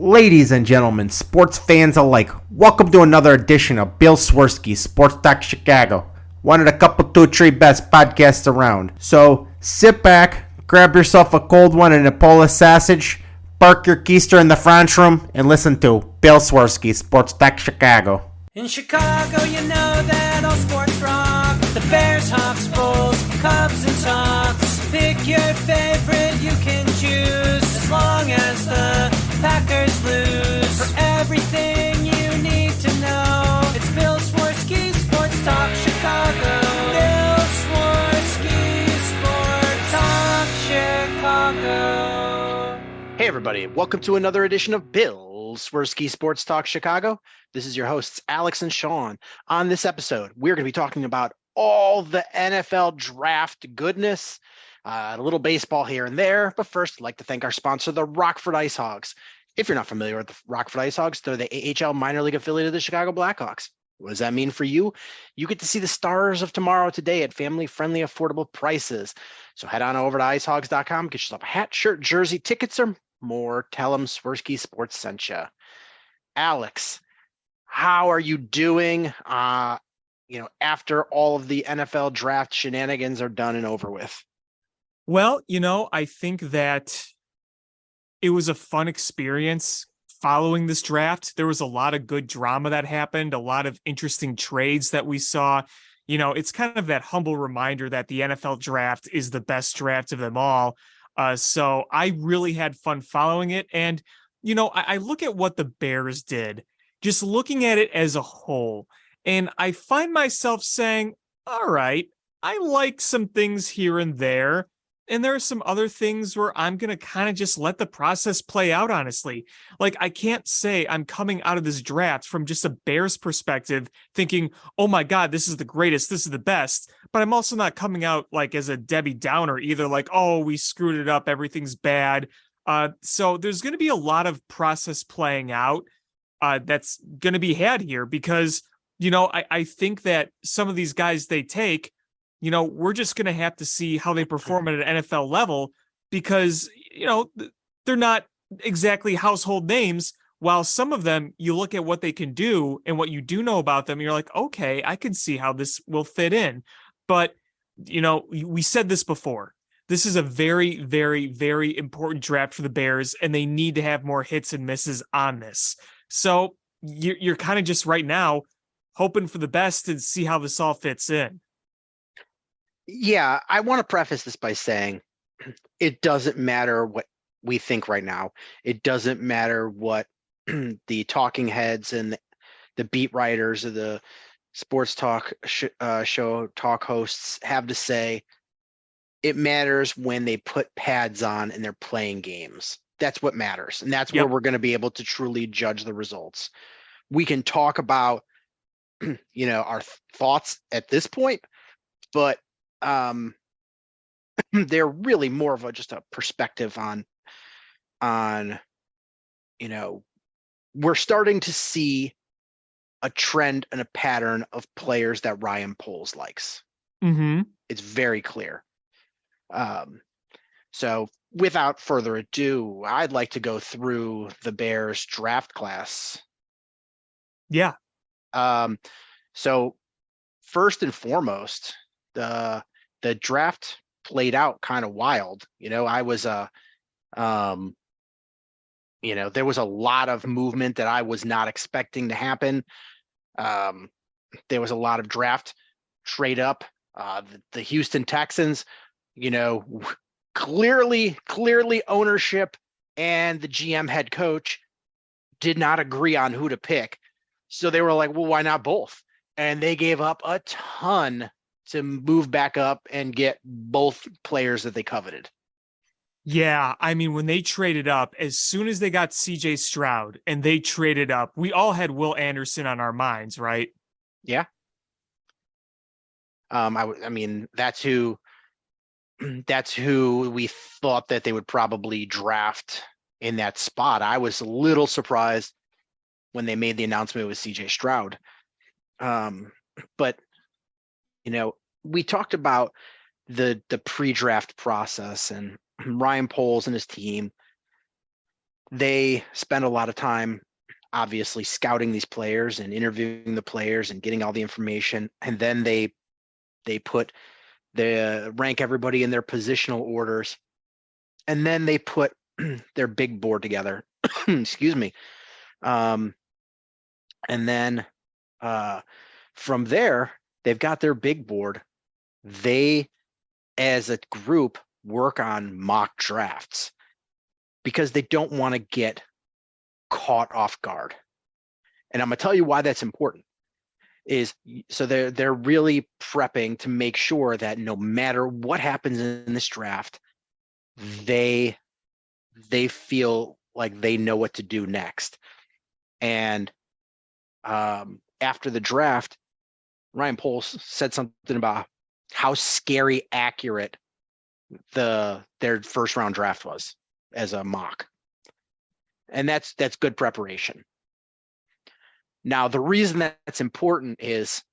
Ladies and gentlemen, sports fans alike, welcome to another edition of Bill Swerski Sports Talk Chicago, one of the couple, two, three best podcasts around. So sit back, grab yourself a cold one and a Polish sausage, park your keister in the French room, and listen to Bill Swerski Sports Talk Chicago. In Chicago, you know that all sports rock. The Bears, Hawks, Bulls, Cubs, and Sox. Pick your favorite, you can choose, as long as the Packers lose. For everything you need to know, it's Bill Swerski Sports Talk Chicago. Bill Swerski Sports Talk Chicago. Hey everybody, welcome to another edition of Bill Swerski Sports Talk Chicago. This is your hosts, Alex and Sean. On this episode, we're going to be talking about all the NFL draft goodness, a little baseball here and there. But first, I'd like to thank our sponsor, the Rockford Ice Hogs. If you're not familiar with the Rockford Ice Hogs, they're the AHL minor league affiliate of the Chicago Blackhawks. What does that mean for you? You get to see the stars of tomorrow today at family-friendly, affordable prices. So head on over to icehogs.com, get yourself a hat, shirt, jersey, tickets, or more. Tell them Swerski Sports sent you. Alex, how are you doing? After all of the NFL draft shenanigans are done and over with. Well, I think that it was a fun experience following this draft. There was a lot of good drama that happened, a lot of interesting trades that we saw. It's kind of that humble reminder that the NFL draft is the best draft of them all. So I really had fun following it. And, I look at what the Bears did, just looking at it as a whole. And I find myself saying, all right, I like some things here and there. And there are some other things where I'm going to kind of just let the process play out, honestly. Like, I can't say I'm coming out of this draft from just a Bears perspective thinking, oh my God, this is the greatest, this is the best. But I'm also not coming out like as a Debbie Downer either, like, oh, we screwed it up, everything's bad. So there's going to be a lot of process playing out that's going to be had here because, I think that some of these guys they take, we're just going to have to see how they perform at an NFL level because, they're not exactly household names. While some of them, you look at what they can do and what you do know about them, you're like, okay, I can see how this will fit in. But, we said this before. This is a very, very, very important draft for the Bears, and they need to have more hits and misses on this. So you're kind of just right now hoping for the best and see how this all fits in. Yeah, I want to preface this by saying it doesn't matter what we think right now. It doesn't matter what the talking heads and the beat writers of the sports talk show talk hosts have to say. It matters when they put pads on and they're playing games. That's what matters. And that's where we're going to be able to truly judge the results. We can talk about, our thoughts at this point, but they're really more of just a perspective on, we're starting to see a trend and a pattern of players that Ryan Poles likes. Mm-hmm. It's very clear. So without further ado, I'd like to go through the Bears draft class. Yeah. So first and foremost, the draft played out kind of wild. I was there was a lot of movement that I was not expecting to happen. There was a lot of draft trade up. The Houston Texans, clearly ownership and the GM head coach did not agree on who to pick. So they were like, well, why not both? And they gave up a ton to move back up and get both players that they coveted. Yeah, I mean, when they traded up, as soon as they got CJ Stroud and they traded up, we all had Will Anderson on our minds, right? Yeah. I mean, that's who we thought that they would probably draft in that spot. I was a little surprised when they made the announcement with CJ Stroud. But we talked about the pre-draft process and Ryan Poles and his team. they spend a lot of time obviously scouting these players and interviewing the players and getting all the information, and then they rank everybody in their positional orders, and then they put their big board together. Excuse me. And then from there, they've got their big board. They, as a group, work on mock drafts because they don't want to get caught off guard. And I'm going to tell you why that's important. So they're really prepping to make sure that no matter what happens in this draft, they feel like they know what to do next. And after the draft, Ryan Poles said something about how scary accurate their first round draft was as a mock. And that's good preparation. Now, the reason that's important is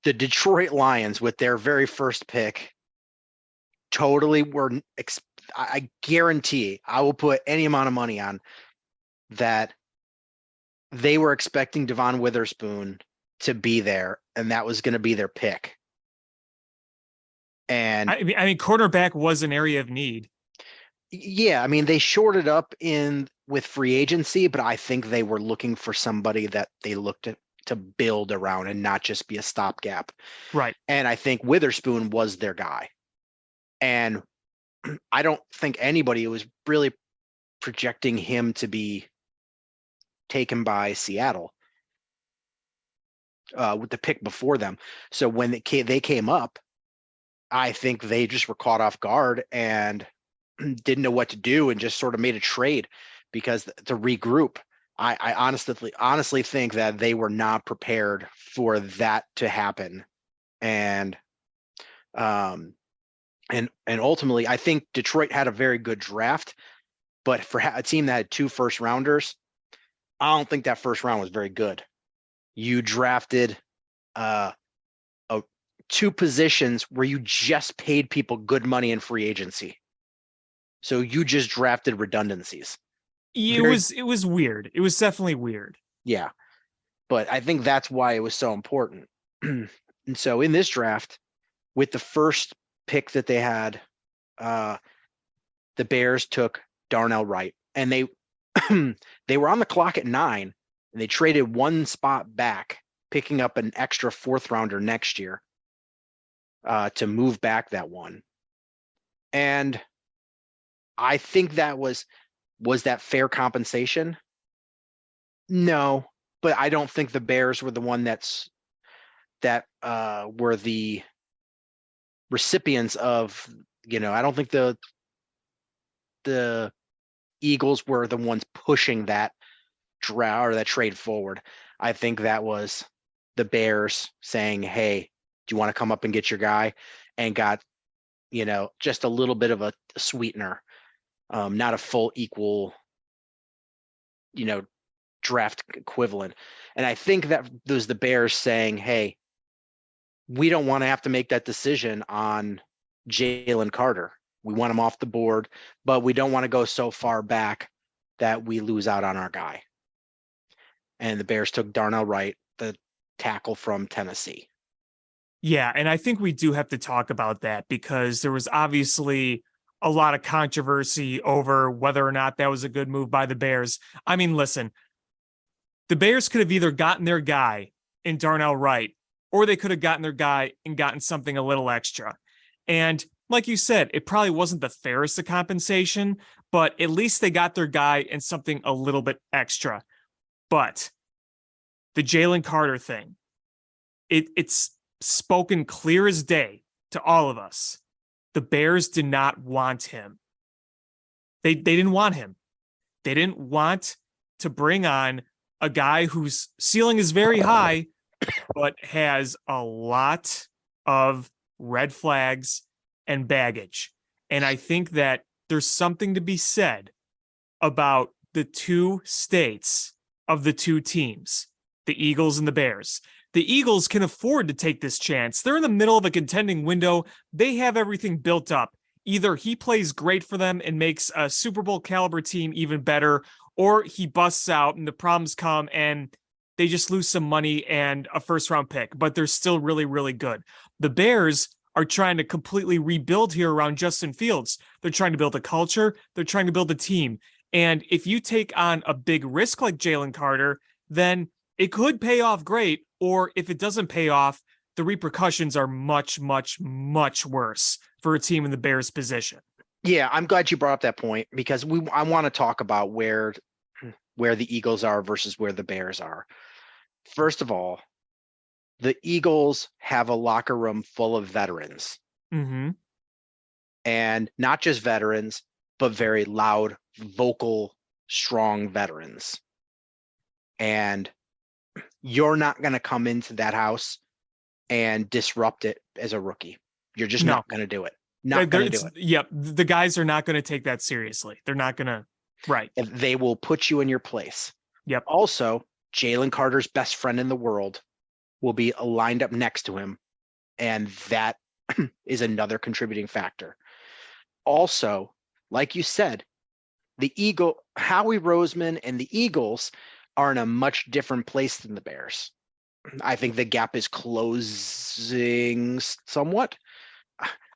the Detroit Lions, with their very first pick, totally were, I guarantee, I will put any amount of money on that they were expecting Devon Witherspoon to be there, and that was going to be their pick. And I mean, quarterback was an area of need. Yeah, I mean, they shorted up with free agency, but I think they were looking for somebody that they looked to build around and not just be a stopgap. Right. And I think Witherspoon was their guy. And I don't think anybody was really projecting him to be taken by Seattle with the pick before them. So when they came up, I think they just were caught off guard and didn't know what to do and just sort of made a trade because to regroup. I honestly think that they were not prepared for that to happen. And ultimately, I think Detroit had a very good draft, but for a team that had 2 first rounders, I don't think that first round was very good. You drafted 2 positions where you just paid people good money in free agency. So you just drafted redundancies. It was weird. It was definitely weird. Yeah. But I think that's why it was so important. And so in this draft, with the first pick that they had, the Bears took Darnell Wright, and they they were on the clock at 9, and they traded 1 spot back, picking up an extra 4th rounder next year to move back that one. And I think that was that fair compensation? No, but I don't think the Bears were the one that were the recipients of, I don't think the Eagles were the ones pushing that draft or that trade forward. I think that was the Bears saying, hey, do you want to come up and get your guy? And got, just a little bit of a sweetener, not a full equal, draft equivalent. And I think that was the Bears saying, hey, we don't want to have to make that decision on Jalen Carter. We want him off the board, but we don't want to go so far back that we lose out on our guy. And the Bears took Darnell Wright, the tackle from Tennessee. Yeah, and I think we do have to talk about that because there was obviously a lot of controversy over whether or not that was a good move by the Bears. I mean, listen, the Bears could have either gotten their guy in Darnell Wright, or they could have gotten their guy and gotten something a little extra. And like you said, it probably wasn't the fairest of compensation, but at least they got their guy and something a little bit extra. But the Jalen Carter thing, it's spoken clear as day to all of us. The Bears did not want him. They didn't want him. They didn't want to bring on a guy whose ceiling is very high, but has a lot of red flags and baggage. And I think that there's something to be said about the 2 states of the 2 teams, the Eagles and the Bears. The Eagles can afford to take this chance. They're in the middle of a contending window. They have everything built up. either he plays great for them and makes a Super Bowl caliber team even better, or he busts out and the problems come and they just lose some money and a first round pick, but they're still really, really good. The Bears are trying to completely rebuild here around Justin Fields. They're trying to build a culture. They're trying to build a team. And if you take on a big risk like Jalen Carter, then it could pay off great. Or if it doesn't pay off, the repercussions are much, much, much worse for a team in the Bears position. Yeah, I'm glad you brought up that point because I want to talk about where the Eagles are versus where the Bears are. First of all, the Eagles have a locker room full of veterans. Mm-hmm. And not just veterans, but very loud, vocal, strong veterans. And you're not going to come into that house and disrupt it as a rookie. You're just not going to do it. Not going to do it. Yep. The guys are not going to take that seriously. They're not going to. Right. And they will put you in your place. Yep. Also, Jalen Carter's best friend in the world will be lined up next to him. And that is another contributing factor. Also, like you said, Howie Roseman and the Eagles are in a much different place than the Bears. I think the gap is closing somewhat.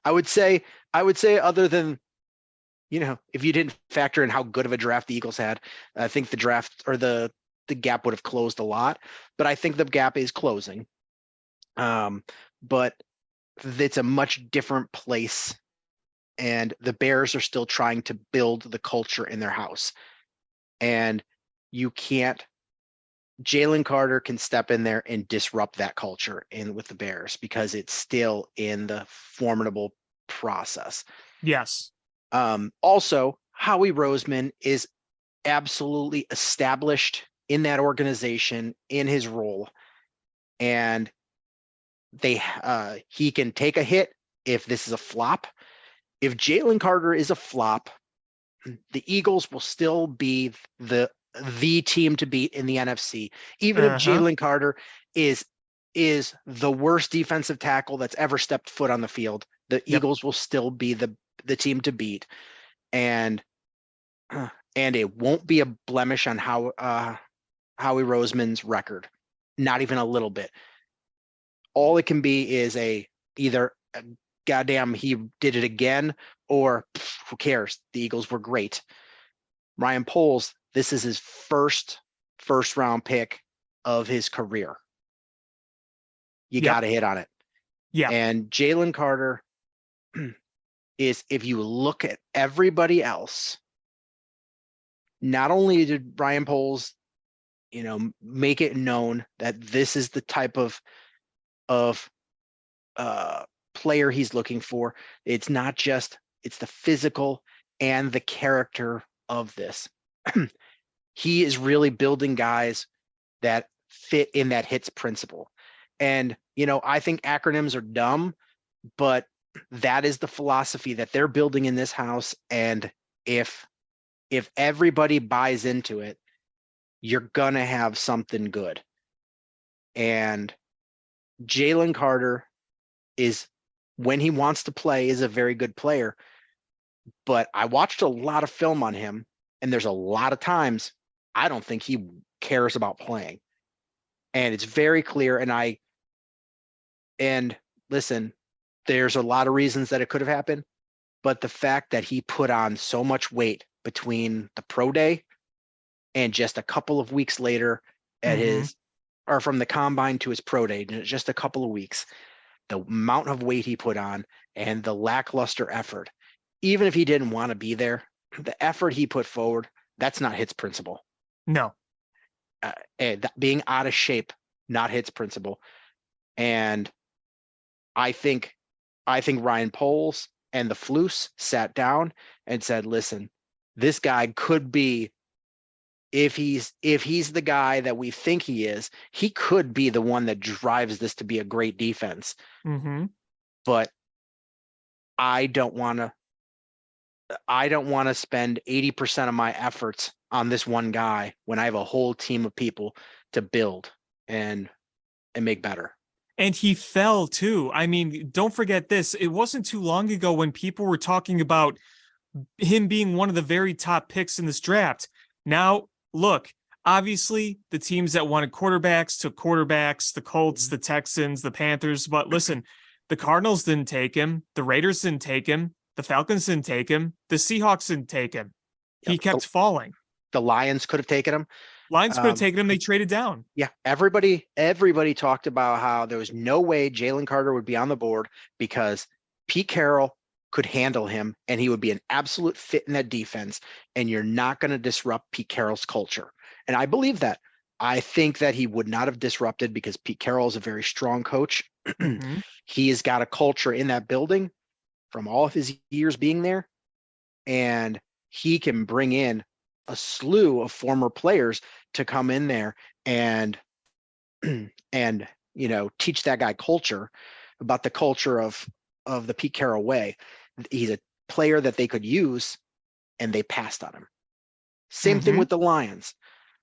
I would say other than, if you didn't factor in how good of a draft the Eagles had, I think the draft or the gap would have closed a lot, but I think the gap is closing. But it's a much different place, and the Bears are still trying to build the culture in their house. And Jalen Carter can step in there and disrupt that culture with the Bears because it's still in the formidable process. Yes. Also, Howie Roseman is absolutely established in that organization in his role, and he can take a hit if this is a flop. If Jalen Carter is a flop, the Eagles will still be the team to beat in the NFC. Even if Jalen Carter is the worst defensive tackle that's ever stepped foot on the field, the Eagles will still be the team to beat. And it won't be a blemish on Howie Roseman's record. Not even a little bit. All it can be is either goddamn he did it again, or who cares? The Eagles were great. Ryan Poles, this is his first round pick of his career. You got to hit on it. Yeah. And Jalen Carter is, if you look at everybody else, not only did Ryan Poles, make it known that this is the type of player he's looking for. It's not just, it's the physical and the character of this. He is really building guys that fit in that hits principle. And, I think acronyms are dumb, but that is the philosophy that they're building in this house. And if everybody buys into it, you're going to have something good. And Jalen Carter when he wants to play, is a very good player. But I watched a lot of film on him, and there's a lot of times I don't think he cares about playing. And it's very clear. And listen, there's a lot of reasons that it could have happened, but the fact that he put on so much weight between the pro day and just a couple of weeks later or from the combine to his pro day, just a couple of weeks, the amount of weight he put on and the lackluster effort, even if he didn't want to be there, the effort he put forward, that's not hits principle. No. Being out of shape, not hits principle. And I think Ryan Poles and the Floos sat down and said, listen, this guy could be, if he's the guy that we think he is, he could be the one that drives this to be a great defense. Mm-hmm. But I don't want to spend 80% of my efforts on this one guy when I have a whole team of people to build and make better. And he fell too. I mean, don't forget this. It wasn't too long ago when people were talking about him being one of the very top picks in this draft. Now, look, obviously the teams that wanted quarterbacks took quarterbacks, the Colts, the Texans, the Panthers. But listen, the Cardinals didn't take him. The Raiders didn't take him. The Falcons didn't take him. The Seahawks didn't take him. He Yep. kept falling. The Lions could have taken him. Lions could have taken him. They traded down. Yeah, everybody talked about how there was no way Jalen Carter would be on the board because Pete Carroll could handle him and he would be an absolute fit in that defense, and you're not going to disrupt Pete Carroll's culture. And I believe that. I think that he would not have disrupted because Pete Carroll is a very strong coach. Mhm. He has got a culture in that building from all of his years being there, and he can bring in a slew of former players to come in there and and teach that guy culture, about the culture of the Pete Carroll way. He's a player that they could use, and they passed on him. Same thing with the Lions.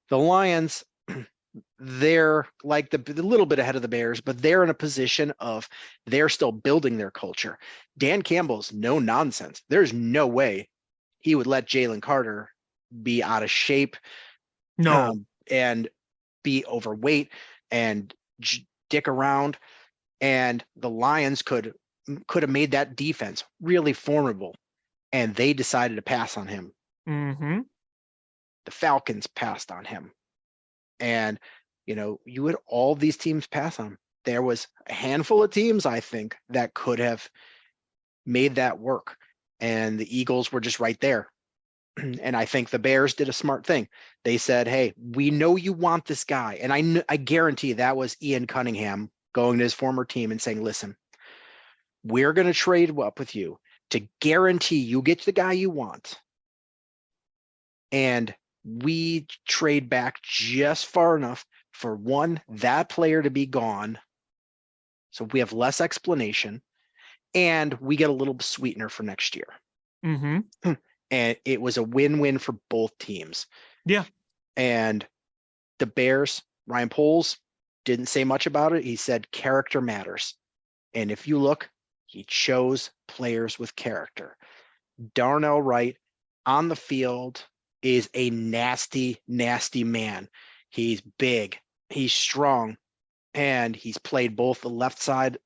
The Lions, they're like the little bit ahead of the Bears, but they're in a position of they're still building their culture. Dan Campbell's no nonsense. There's no way he would let Jalen Carter be out of shape, and be overweight and dick around. And the Lions could have made that defense really formidable, and they decided to pass on him. Mm-hmm. The Falcons passed on him, and you had all these teams pass on him. There was a handful of teams, I think, that could have made that work, and the Eagles were just right there. And I think the Bears did a smart thing. They said, hey, we know you want this guy. And I guarantee that was Ian Cunningham going to his former team and saying, listen, we're going to trade up with you to guarantee you get the guy you want. And we trade back just far enough for that player to be gone, so we have less explanation, and we get a little sweetener for next year. Mm-hmm. And it was a win-win for both teams. Yeah. And the Bears, Ryan Poles didn't say much about it. He said character matters. And if you look, he chose players with character. Darnell Wright on the field is a nasty, nasty man. He's big, he's strong, and he's played both the left side,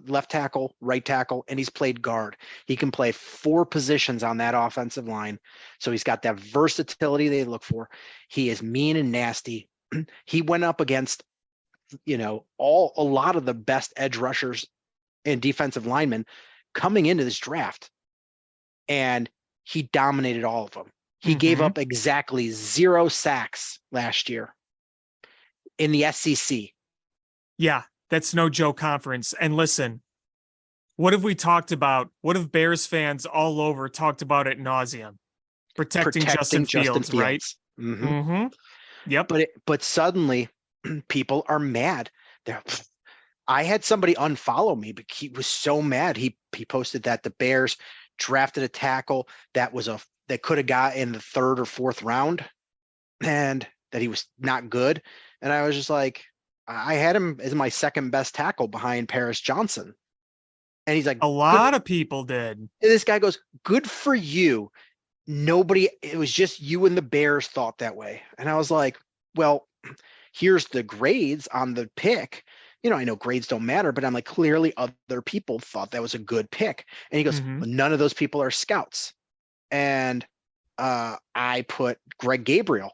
left tackle, right tackle, and he's played guard. He can play 4 positions on that offensive line. So he's got that versatility they look for. He is mean and nasty. He went up against, a lot of the best edge rushers and defensive linemen coming into this draft, and he dominated all of them. He gave up exactly 0 sacks last year in the SEC. Yeah. That's no joke conference. And listen, what have we talked about? What have Bears fans all over talked about ad nauseum? Protecting Justin Fields, right? Mm-hmm. Mm-hmm. Yep. But suddenly people are mad. I had somebody unfollow me, but he was so mad. He posted that the Bears drafted a tackle that could have got in the 3rd or 4th round, and that he was not good. And I was just like, I had him as my 2nd best tackle behind Paris Johnson. And he's like, a lot of people did. And this guy goes, good for you. It was just you and the Bears thought that way. And I was like, well, here's the grades on the pick. I know grades don't matter, but I'm like, clearly other people thought that was a good pick. And he goes, well, none of those people are scouts. And I put Greg Gabriel,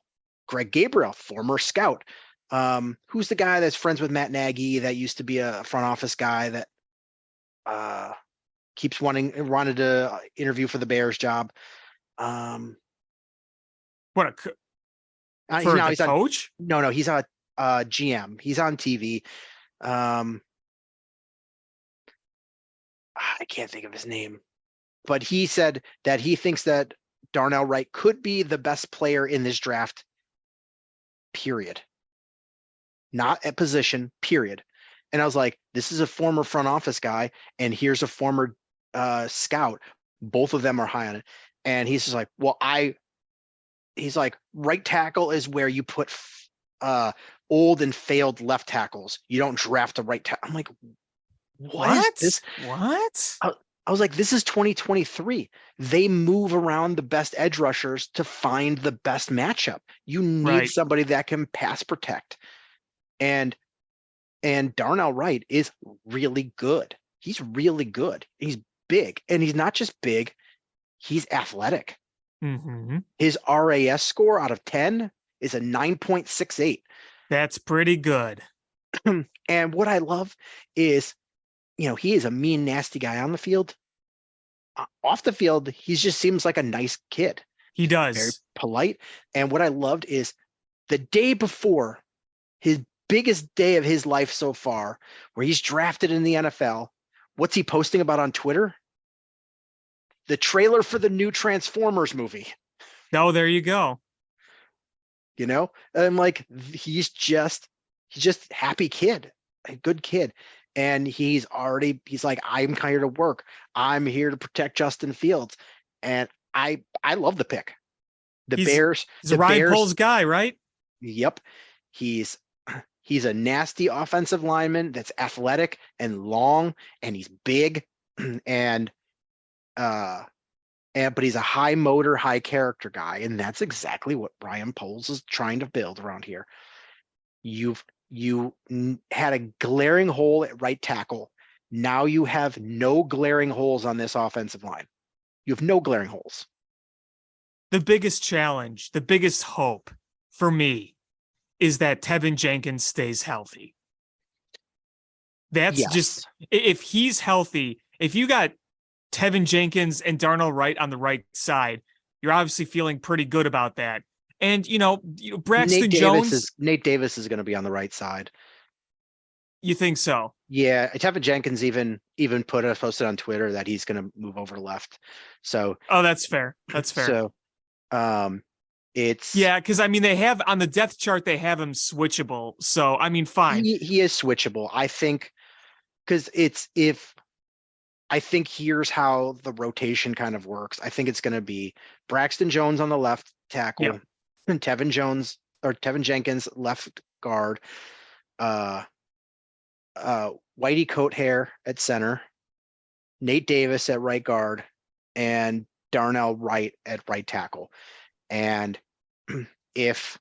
former scout. Who's the guy that's friends with Matt Nagy that used to be a front office guy that keeps wanted to interview for the Bears job? What he's coach? No, he's a GM. He's on TV. I can't think of his name, but he said that he thinks that Darnell Wright could be the best player in this draft, period. Not at position, period. And I was like, this is a former front office guy, and here's a former scout. Both of them are high on it. And he's just like, he's like, right tackle is where you put old and failed left tackles. You don't draft a right tackle. I'm like, what is this? What? I was like, this is 2023. They move around the best edge rushers to find the best matchup. You need Right. somebody that can pass protect. And Darnell Wright is really good. He's really good. He's big. And he's not just big, he's athletic. Mm-hmm. His RAS score out of 10 is a 9.68. That's pretty good. And what I love is, he is a mean, nasty guy on the field. Off the field, he just seems like a nice kid. He Very does. polite. And what I loved is the day before his biggest day of his life so far, where he's drafted in the NFL, what's he posting about on Twitter? The trailer for the new Transformers movie. Oh, there you go. And I'm like, he's just happy kid, a good kid. And he's like, I'm here to work. I'm here to protect Justin Fields. And I love the pick. Bears. He's a Ryan Poles guy, right? Yep. He's a nasty offensive lineman that's athletic and long, and he's big, but he's a high motor, high character guy, and that's exactly what Ryan Poles is trying to build around here. You had a glaring hole at right tackle. Now you have no glaring holes on this offensive line. You have no glaring holes. The biggest challenge, the biggest hope for me is that Tevin Jenkins stays healthy. That's just, if he's healthy, if you got Tevin Jenkins and Darnell Wright on the right side, you're obviously feeling pretty good about that. And, Braxton Jones. Nate Davis is going to be on the right side. You think so? Yeah. Tevin Jenkins even posted on Twitter that he's going to move over to left. So. Oh, that's fair. That's fair. So, because they have on the depth chart, they have him switchable. So, fine. He is switchable. I think, because I think here's how the rotation kind of works. I think it's going to be Braxton Jones on the left tackle, and Tevin Jenkins left guard, Whitey Coathair at center, Nate Davis at right guard, and Darnell Wright at right tackle. And if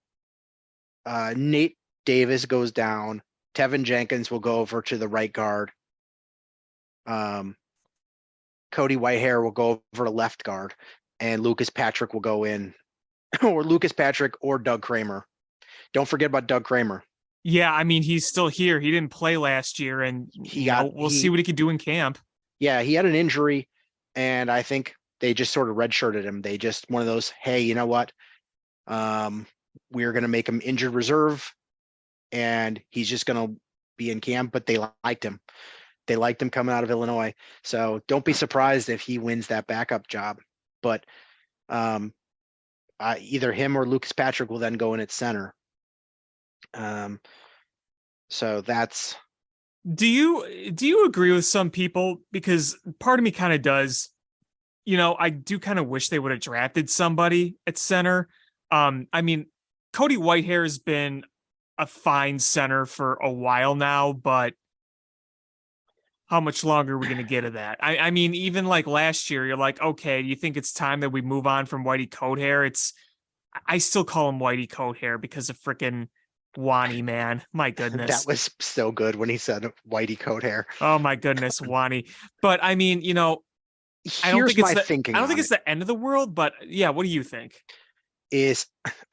Nate Davis goes down, Tevin Jenkins will go over to the right guard. Cody Whitehair will go over to left guard, and Lucas Patrick will go in, or Lucas Patrick or Doug Kramer. Don't forget about Doug Kramer. Yeah, he's still here. He didn't play last year, and we'll see what he could do in camp. Yeah, he had an injury, and I think they just sort of redshirted him. They just one of those, hey, you know what? We're going to make him injured reserve, and he's just going to be in camp, but they liked him. They liked him coming out of Illinois. So don't be surprised if he wins that backup job. But either him or Lucas Patrick will then go in at center. So that's. Do you agree with some people? Because part of me kind of does. I do kind of wish they would have drafted somebody at center. Cody Whitehair has been a fine center for a while now, but how much longer are we going to get of that? Even like last year, you're like, okay, you think it's time that we move on from Whitey Coathair? I still call him Whitey Coathair because of freaking Wani, man. My goodness. That was so good when he said Whitey Coathair. Oh my goodness, Wani. But I don't think it's the end of the world, but yeah, what do you think? I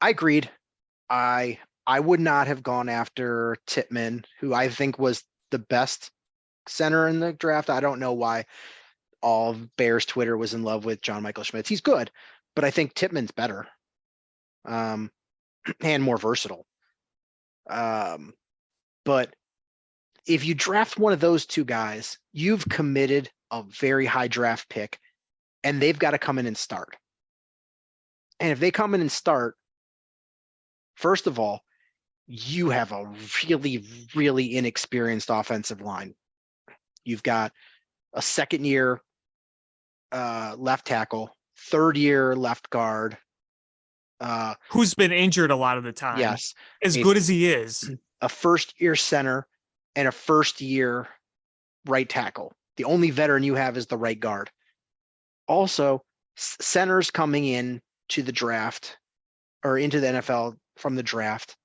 agreed. I would not have gone after Tippmann, who I think was the best center in the draft. I don't know why all of Bears Twitter was in love with John Michael Schmitz. He's good, but I think Tippmann's better, and more versatile. But if you draft one of those two guys, you've committed a very high draft pick, and they've got to come in and start. And if they come in and start, first of all, you have a really, really inexperienced offensive line. You've got a second-year left tackle, third-year left guard, Who's been injured a lot of the time. Yes. As A- good as he is. A first-year center and a first-year right tackle. The only veteran you have is the right guard. Also, centers coming in to the draft or into the NFL from the draft.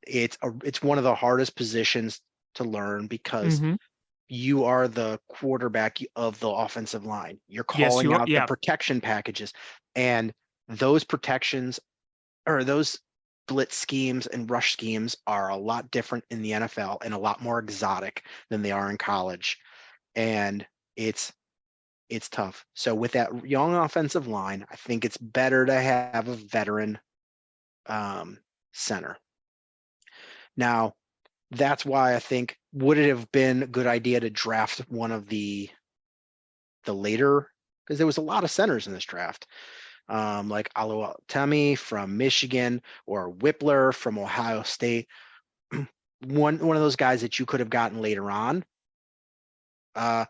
It's one of the hardest positions to learn because Mhm. you are the quarterback of the offensive line. You're Yes, calling you are. out the Yeah. protection packages, and those protections or those blitz schemes and rush schemes are a lot different in the NFL and a lot more exotic than they are in college. And it's tough. So with that young offensive line, I think it's better to have a veteran center. Now, that's why I think would it have been a good idea to draft one of the later, because there was a lot of centers in this draft, like Oluwatimi from Michigan or Whippler from Ohio State. one of those guys that you could have gotten later on. I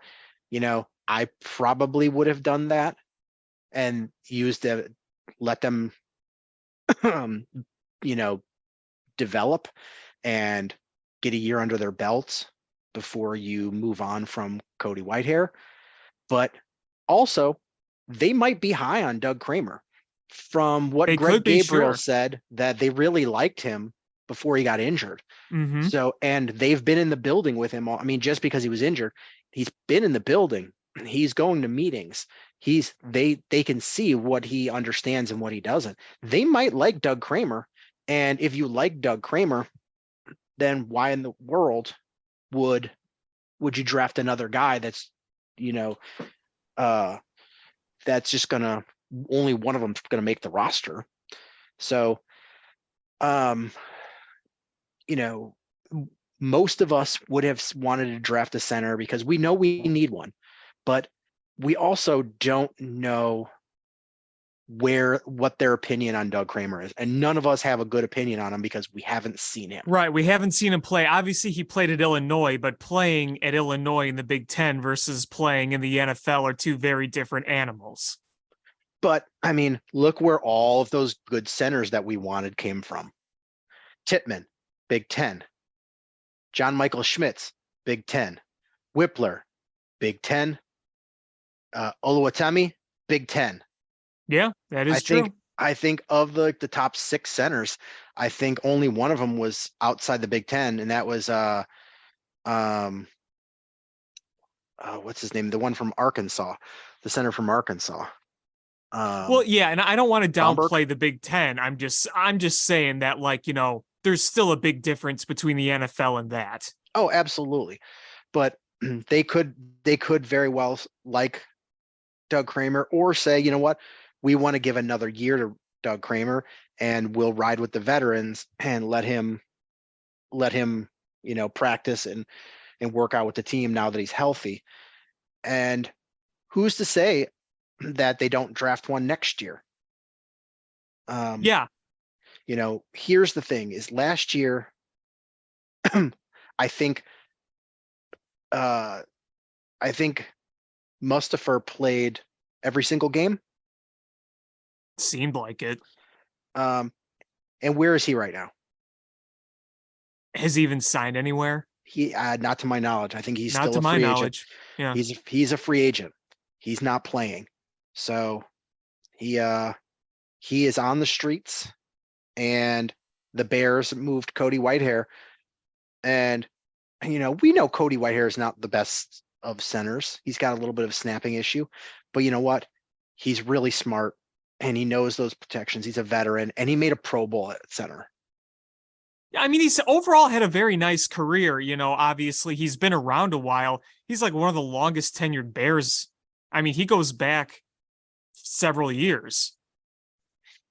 probably would have done that and let them, develop and get a year under their belts before you move on from Cody Whitehair. But also, they might be high on Doug Kramer. From what They Greg could be, Gabriel sure. said, that they really liked him before he got injured. Mhm. So, and they've been in the building with him. I mean, just because he was injured, he's been in the building. He's going to meetings. They can see what he understands and what he doesn't. They might like Doug Kramer. And if you like Doug Kramer, then why in the world would you draft another guy that's, that's just only one of them's gonna make the roster. So, most of us would have wanted to draft a center because we know we need one, but we also don't know what their opinion on Doug Kramer is. And none of us have a good opinion on him because we haven't seen him. Right. We haven't seen him play. Obviously, he played at Illinois, but playing at Illinois in the Big Ten versus playing in the NFL are two very different animals. But I mean, look where all of those good centers that we wanted came from. Tippmann, Big Ten. John Michael Schmitz, Big Ten. Whippler, Big Ten. Oluwatimi, Big Ten. Yeah, that is true. I think of the top 6 centers, I think only one of them was outside the Big Ten, and that was what's his name? The one from Arkansas, the center from Arkansas. Well, yeah, and I don't want to Bromberg? downplay the Big Ten. I'm just saying that, like, there's still a big difference between the NFL and that. Oh, absolutely. But they could very well like Doug Kramer or say, you know what, we want to give another year to Doug Kramer and we'll ride with the veterans and let him, practice and work out with the team now that he's healthy. And who's to say that they don't draft one next year? Yeah. Here's the thing is last year, I think Mustipher played every single game. Seemed like it. And where is he right now? Has he even signed anywhere? He not to my knowledge. I think he's Not still to a my free knowledge. agent. Yeah. He's a free agent. He's not playing. So he is on the streets, and the Bears moved Cody Whitehair. And we know Cody Whitehair is not the best of centers. He's got a little bit of a snapping issue, but you know what? He's really smart and he knows those protections. He's a veteran and he made a Pro Bowl at center. I mean, he's overall had a very nice career. Obviously he's been around a while. He's like one of the longest tenured Bears. I mean, he goes back several years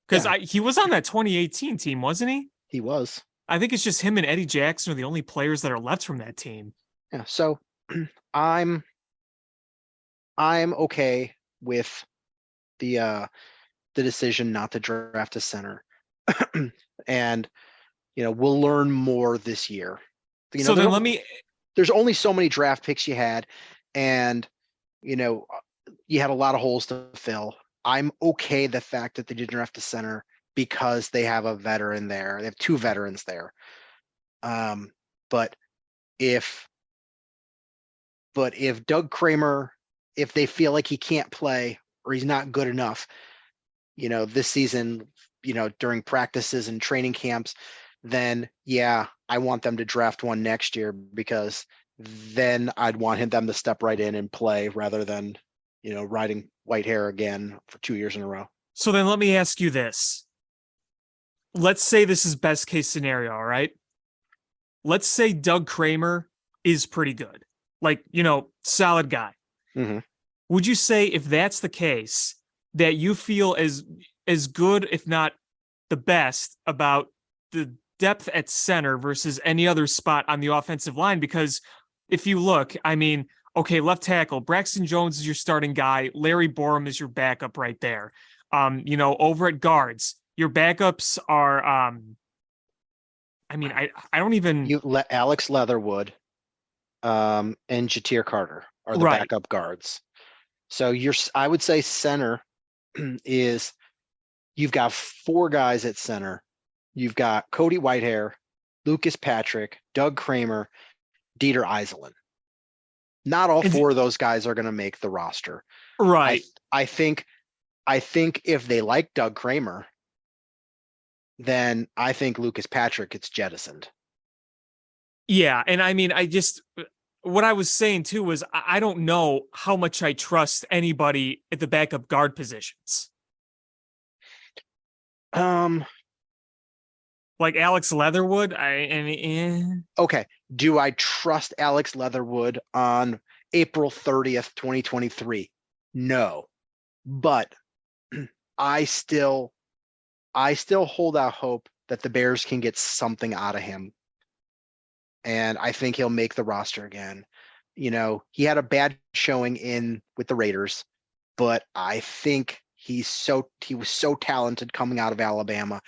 because he was on that 2018 team, wasn't he? He was. I think it's just him and Eddie Jackson are the only players that are left from that team. Yeah. So I'm okay with the decision not to draft a center. And we'll learn more this year. There's only so many draft picks you had, and you had a lot of holes to fill. I'm okay the fact that they didn't draft a center because they have a veteran there. They have two veterans there. But if Doug Kramer, if they feel like he can't play or he's not good enough, this season, during practices and training camps, then yeah, I want them to draft one next year, because then I'd want them to step right in and play rather than, riding white hair again for 2 years in a row. So then let me ask you this. Let's say this is best case scenario, all right? Let's say Doug Kramer is pretty good. Like, solid guy. Mm-hmm. Would you say, if that's the case, that you feel as good, if not the best, about the depth at center versus any other spot on the offensive line? Because if you look, okay, left tackle, Braxton Jones is your starting guy. Larry Borum is your backup right there. Over at guards, your backups are, I don't even. You let Alex Leatherwood and Jatir Carter are the Right. backup guards. So I would say center is, you've got four guys at center. You've got Cody Whitehair, Lucas Patrick, Doug Kramer, Dieter Iselin. Not all four of those guys are going to make the roster. Right. I think if they like Doug Kramer, then I think Lucas Patrick gets jettisoned. Yeah. And what I was saying too was, I don't know how much I trust anybody at the backup guard positions. Like Alex Leatherwood. Okay. Do I trust Alex Leatherwood on April 30th, 2023? No. But I still hold out hope that the Bears can get something out of him. And I think he'll make the roster again. He had a bad showing with the Raiders, but I think he was so talented coming out of Alabama.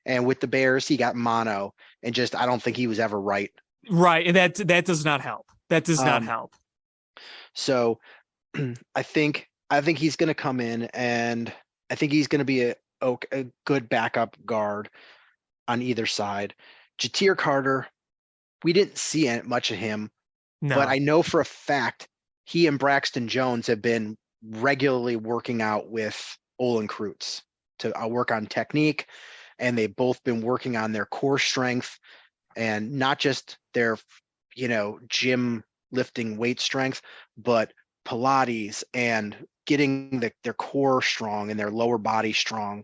And with the Bears, he got mono, and I don't think he was ever right. Right. And that does not help. That does not help. So I think he's going to come in, and I think he's going to be a good backup guard on either side. Jatir Carter, we didn't see much of him, but I know for a fact he and Braxton Jones have been regularly working out with Olin Kreutz to work on technique, and they've both been working on their core strength, and not just their, gym lifting weight strength, but Pilates and getting their core strong and their lower body strong.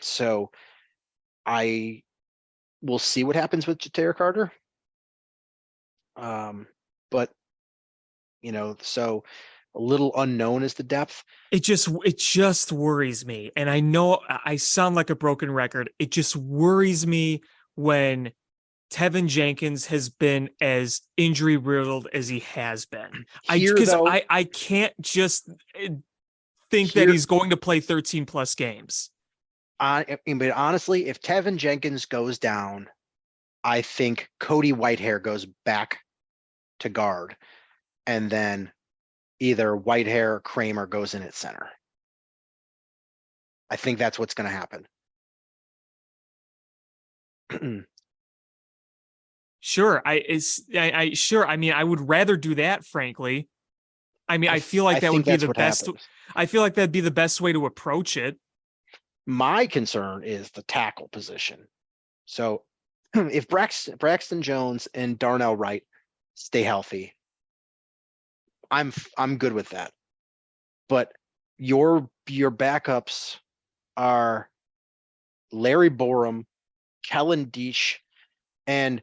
So I will see what happens with Jatir Carter. But so a little unknown is the depth. It just worries me. And I know I sound like a broken record. It just worries me when Tevin Jenkins has been as injury riddled as he has been. I can't just think that he's going to play 13 plus games. But honestly, if Tevin Jenkins goes down, I think Cody Whitehair goes back to guard, and then either Whitehair or Kramer goes in at center. I think that's what's going to happen. Sure. Sure. I would rather do that, frankly. I feel like that would be the best. Happens. I feel like that'd be the best way to approach it. My concern is the tackle position. So if Braxton Jones and Darnell Wright stay healthy, I'm good with that. But your backups are Larry Borum, Kellen Deesh, and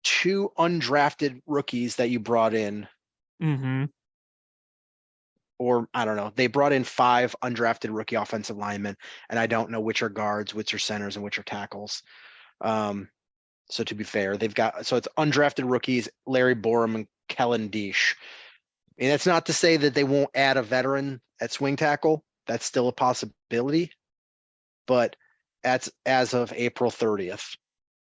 two undrafted rookies that you brought in. Mm-hmm. Or I don't know. They brought in 5 undrafted rookie offensive linemen, and I don't know which are guards, which are centers, and which are tackles. So to be fair, it's undrafted rookies, Larry Borum and Kellen Deesh. And that's not to say that they won't add a veteran at swing tackle. That's still a possibility. But that's as of April 30th.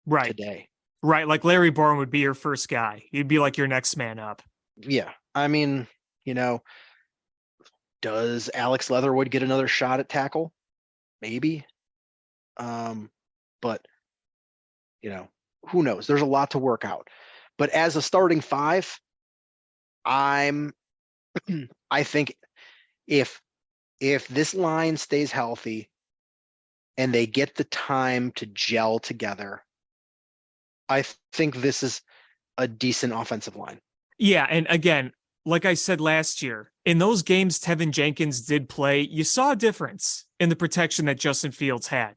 Right. Today. Right. Like Larry Borum would be your first guy. He'd be like your next man up. Yeah. Does Alex Leatherwood get another shot at tackle? maybe. But who knows? There's a lot to work out. But as a starting five, I think if this line stays healthy and they get the time to gel together, I think this is a decent offensive line. Yeah, and again, like I said last year, in those games Tevin Jenkins did play, you saw a difference in the protection that Justin Fields had.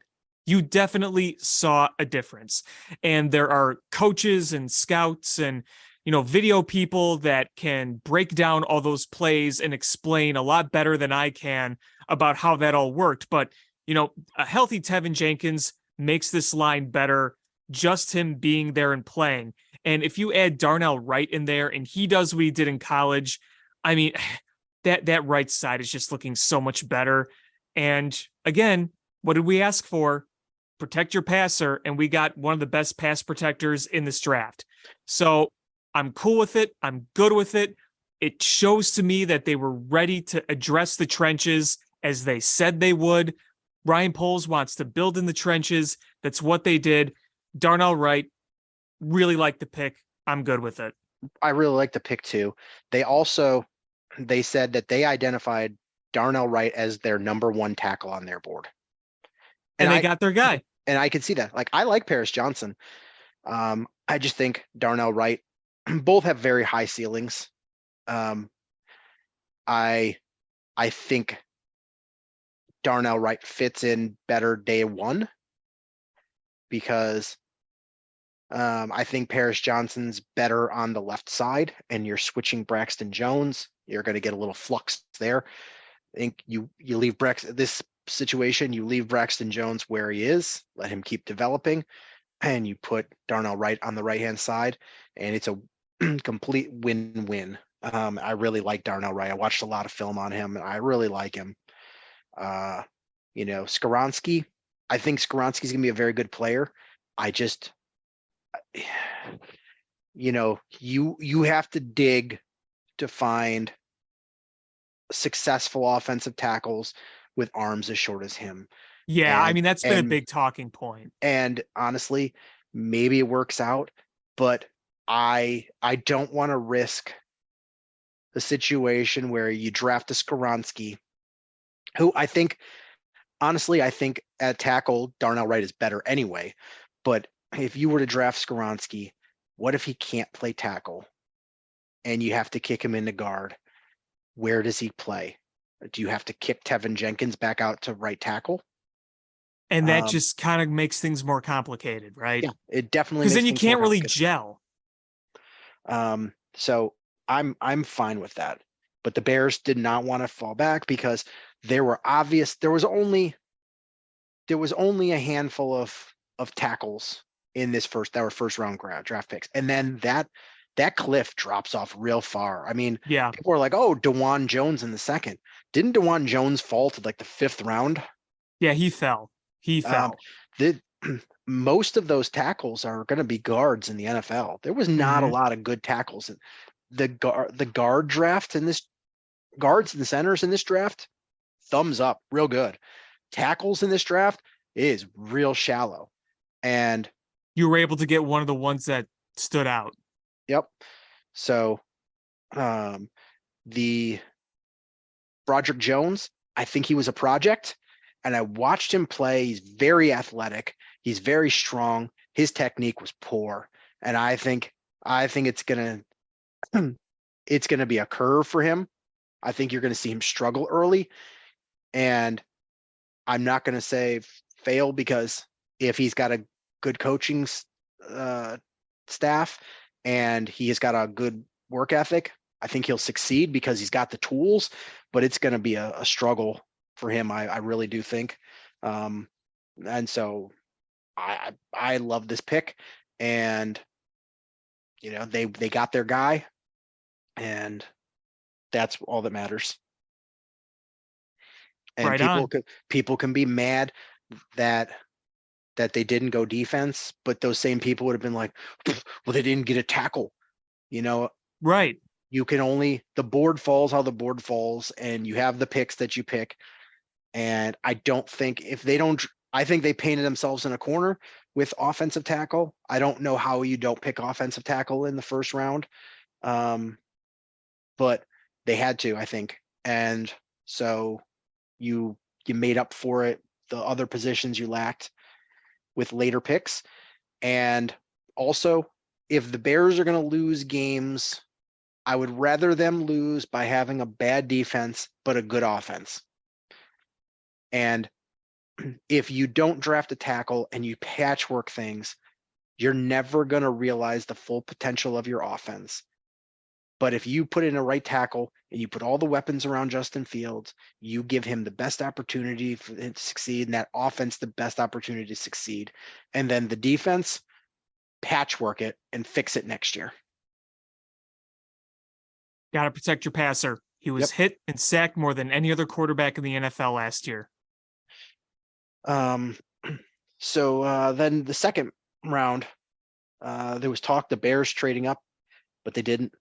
You definitely saw a difference. And there are coaches and scouts and video people that can break down all those plays and explain a lot better than I can about how that all worked. But, a healthy Tevin Jenkins makes this line better, just him being there and playing. And if you add Darnell Wright in there and he does what he did in college, I mean, that right side is just looking so much better. And again, what did we ask for? Protect your passer. And we got one of the best pass protectors in this draft. So I'm cool with it. I'm good with it. It shows to me that they were ready to address the trenches as they said they would. Ryan Poles wants to build in the trenches. That's what they did. Darnell Wright, really like the pick. I'm good with it. I really like the pick too. They said that they identified Darnell Wright as their number one tackle on their board. And they got their guy. And I can see that. Like, I like Paris Johnson. I just think Darnell Wright, both have very high ceilings. I think Darnell Wright fits in better day one because I think Paris Johnson's better on the left side, and you're switching Braxton Jones. You're going to get a little flux there. I think you leave this situation, you leave Braxton Jones where he is, let him keep developing, and you put Darnell Wright on the right-hand side, and it's a complete win-win. I really like Darnell Wright. I watched a lot of film on him, and I really like him. Skoronsky, I think Skoronsky's going to be a very good player. I just, you have to dig to find successful offensive tackles with arms as short as him. Yeah, I mean, that's been a big talking point. And honestly, maybe it works out, but I don't want to risk the situation where you draft a Skoronsky, who I think at tackle, Darnell Wright is better anyway. But if you were to draft Skoronsky, what if he can't play tackle and you have to kick him into guard? Where does he play? Do you have to kick Tevin Jenkins back out to right tackle? And that just kind of makes things more complicated, right? Yeah, it definitely, because then you can't really gel. So I'm fine with that. But the Bears did not want to fall back because there was only a handful of tackles in this first round draft picks. And then that cliff drops off real far. I mean, yeah, people are like, oh, DeJuan Jones in the second. Didn't DeJuan Jones fall to like the fifth round? Yeah, he fell. Most of those tackles are going to be guards in the NFL. There was not a lot of good tackles. The guard draft in this, guards and centers in this draft, thumbs up, real good. Tackles in this draft is real shallow. And you were able to get one of the ones that stood out. Yep. So the Broderick Jones, I think he was a project, and I watched him play. He's very athletic. He's very strong. His technique was poor. And I think it's gonna be a curve for him. I think you're gonna see him struggle early. And I'm not gonna say fail, because if he's got a good coaching staff and he has got a good work ethic, I think he'll succeed because he's got the tools, but it's going to be a struggle for him. I really do think. And so I love this pick, and they got their guy, and that's all that matters. And right people can be mad that they didn't go defense, but those same people would have been like, well, they didn't get a tackle, right. The board falls how the board falls, and you have the picks that you pick. And I don't think if they don't, I think they painted themselves in a corner with offensive tackle. I don't know how you don't pick offensive tackle in the first round. But they had to, I think. And so you made up for it, the other positions you lacked with later picks. And also, if the Bears are going to lose games, I would rather them lose by having a bad defense but a good offense. And if you don't draft a tackle and you patchwork things, you're never going to realize the full potential of your offense. But if you put in a right tackle and you put all the weapons around Justin Fields, you give him the best opportunity for him to succeed, and that offense the best opportunity to succeed. And then the defense, patchwork it and fix it next year. Got to protect your passer. He was hit and sacked more than any other quarterback in the NFL last year. So then the second round, there was talk the Bears trading up, but they didn't.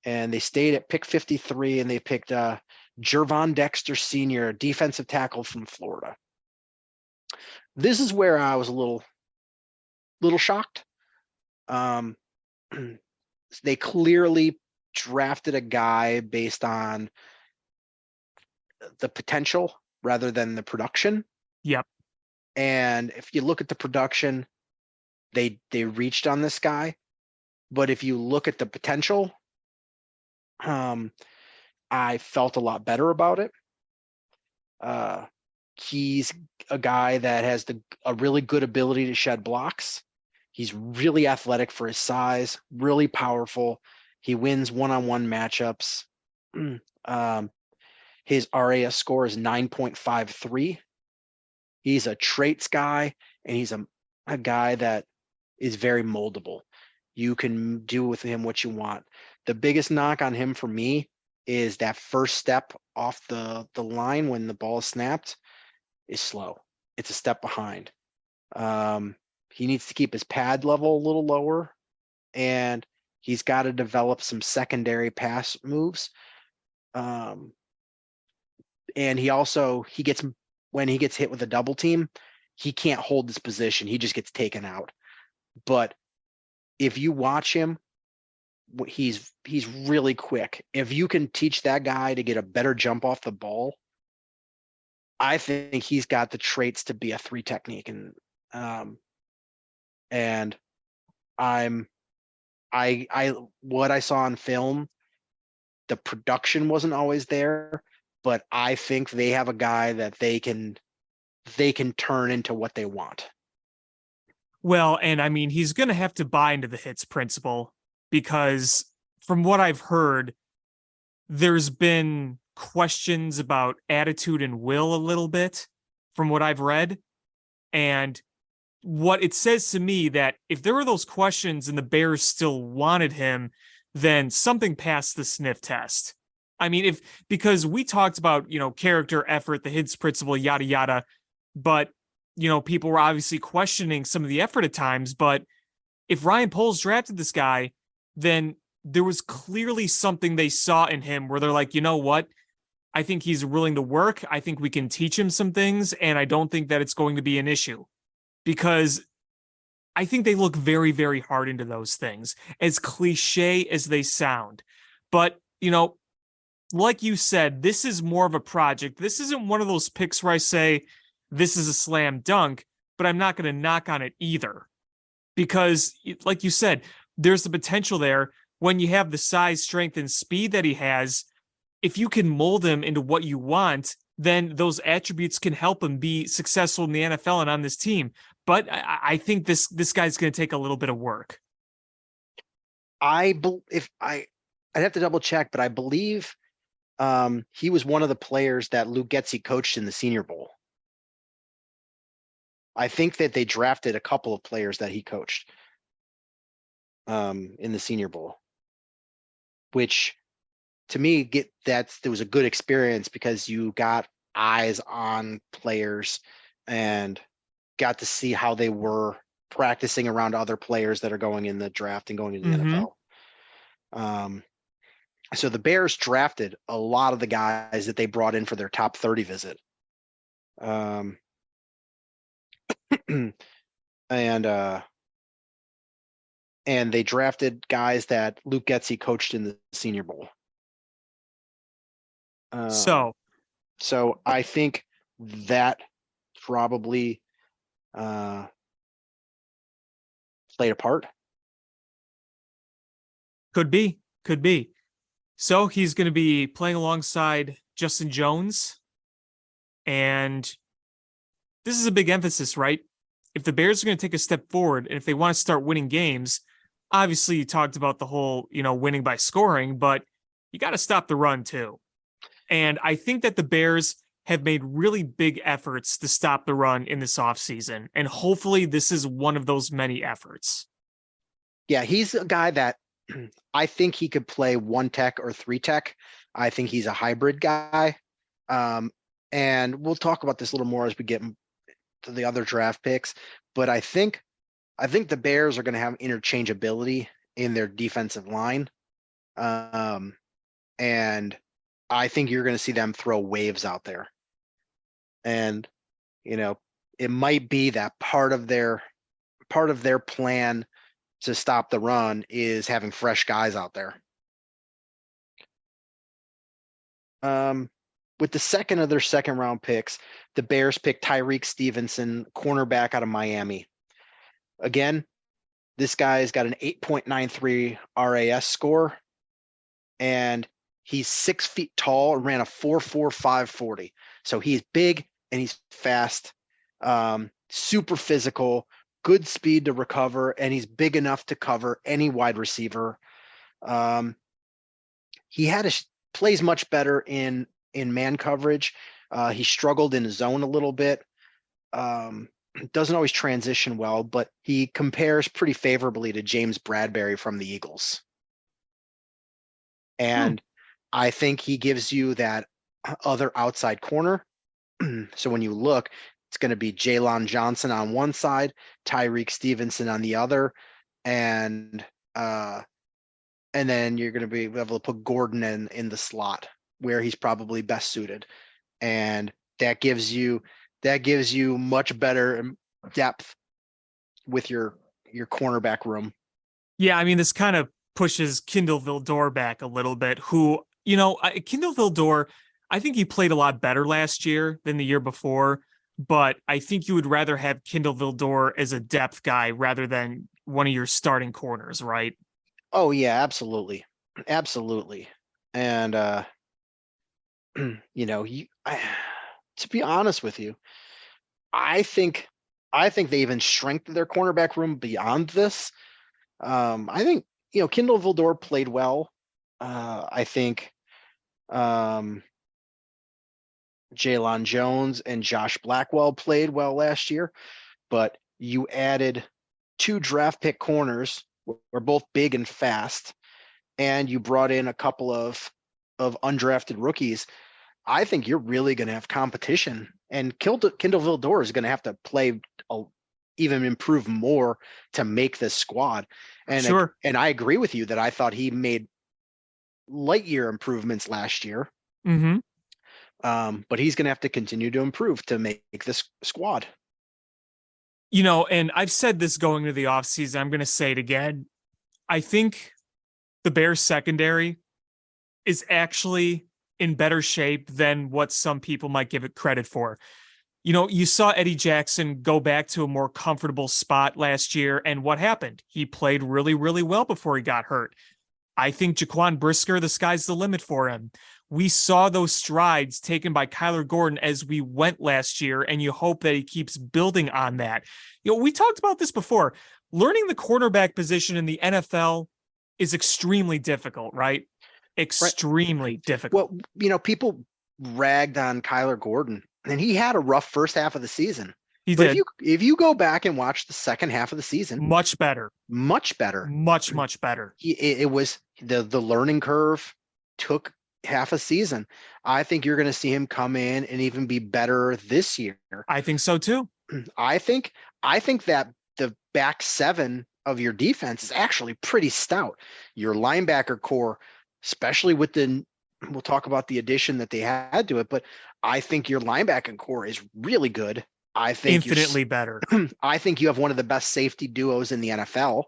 And they stayed at pick 53, and they picked Jervon Dexter Sr., defensive tackle from Florida. This is where I was a little shocked. They clearly drafted a guy based on the potential rather than the production. Yep. And if you look at the production, they reached on this guy. But if you look at the potential, I felt a lot better about it. He's a guy that has a really good ability to shed blocks. He's really athletic for his size, really powerful. He wins one-on-one matchups. His RAS score is 9.53. He's a traits guy, and he's a guy that is very moldable. You can do with him what you want. The biggest knock on him for me is that first step off the line when the ball is snapped is slow. It's a step behind. He needs to keep his pad level a little lower, and he's got to develop some secondary pass moves. And when he gets hit with a double team, he can't hold his position. He just gets taken out. But if you watch him, he's really quick. If you can teach that guy to get a better jump off the ball, I think he's got the traits to be a 3 technique. And what I saw on film, the production wasn't always there, but I think they have a guy that they can turn into what they want. Well, and I mean, he's going to have to buy into the hits principle, because from what I've heard, there's been questions about attitude and will a little bit from what I've read. And what it says to me that if there were those questions and the Bears still wanted him, then something passed the sniff test. I mean, because we talked about, character, effort, the hits principle, yada, yada, but people were obviously questioning some of the effort at times. But if Ryan Poles drafted this guy, then there was clearly something they saw in him where they're like, you know what? I think he's willing to work. I think we can teach him some things, and I don't think that it's going to be an issue, because I think they look very, very hard into those things, as cliche as they sound. But, like you said, this is more of a project. This isn't one of those picks where I say this is a slam dunk, but I'm not going to knock on it either, because like you said, there's the potential there. When you have the size, strength, and speed that he has, if you can mold him into what you want, then those attributes can help him be successful in the NFL and on this team. But I think this guy's going to take a little bit of work. I'd have to double check, but I believe he was one of the players that Luke Getsy coached in the Senior Bowl. I think that they drafted a couple of players that he coached in the Senior Bowl, which to me there was a good experience, because you got eyes on players and got to see how they were practicing around other players that are going in the draft and going into the NFL. So the Bears drafted a lot of the guys that they brought in for their top 30 visit Um, and they drafted guys that Luke Getsy coached in the Senior Bowl. So So I think that probably played a part. could be. So he's going to be playing alongside Justin Jones. And this is a big emphasis, right? If the Bears are going to take a step forward and if they want to start winning games, obviously you talked about the whole, winning by scoring, but you got to stop the run too. And I think that the Bears have made really big efforts to stop the run in this offseason. And hopefully this is one of those many efforts. Yeah, he's a guy that I think he could play 1 tech or 3 tech. I think he's a hybrid guy. And we'll talk about this a little more as we get to the other draft picks. But I think the Bears are going to have interchangeability in their defensive line. And I think you're going to see them throw waves out there. And, it might be that part of their plan to stop the run is having fresh guys out there. With the second of their second round picks, the Bears picked Tyreek Stevenson, cornerback out of Miami. Again, this guy's got an 8.93 RAS score, and he's 6 feet tall and ran a 4.45 40. So he's big and he's fast, super physical, good speed to recover, and he's big enough to cover any wide receiver. He plays much better in man coverage. He struggled in zone a little bit. Doesn't always transition well, but he compares pretty favorably to James Bradbury from the Eagles. And I think he gives you that other outside corner. So when you look, it's going to be Jalen Johnson on one side, Tyreek Stevenson on the other, and then you're going to be able to put Gordon in the slot where he's probably best suited, and that gives you much better depth with your cornerback room. Yeah, I mean, this kind of pushes Kindle Vildor back a little bit, who, Kindle Vildor, I think he played a lot better last year than the year before, but I think you would rather have Kindle Vildor as a depth guy rather than one of your starting corners, right? Oh yeah, absolutely. And to be honest with you, I think they even strengthened their cornerback room beyond this. I think Kindle Vildor played well. I think Jalen Jones and Josh Blackwell played well last year, but you added 2 draft pick corners who are both big and fast, and you brought in a couple of undrafted rookies. I think you're really going to have competition, and Kindle Vildor is going to have to play even improve more to make this squad. And Sure. And I agree with you that I thought he made light year improvements last year. Mm-hmm. But he's going to have to continue to improve to make this squad. And I've said this going into the offseason, I'm going to say it again. I think the Bears secondary is actually in better shape than what some people might give it credit for. You saw Eddie Jackson go back to a more comfortable spot last year, and what happened? He played really, really well before he got hurt. I think Jaquan Brisker, the sky's the limit for him. We saw those strides taken by Kyler Gordon as we went last year, and you hope that he keeps building on that. We talked about this before. Learning the cornerback position in the NFL is extremely difficult, right? Extremely difficult. Well, people ragged on Kyler Gordon, and he had a rough first half of the season. He but did. If you go back and watch the second half of the season, much better. Much better. It was the learning curve took half a season. I think you're going to see him come in and even be better this year. I think so too. I think that the back 7 of your defense is actually pretty stout. Your linebacker core, especially with the we'll talk about the addition that they had to it, but I think your linebacking core is really good. I think Infinitely better. I think you have one of the best safety duos in the NFL.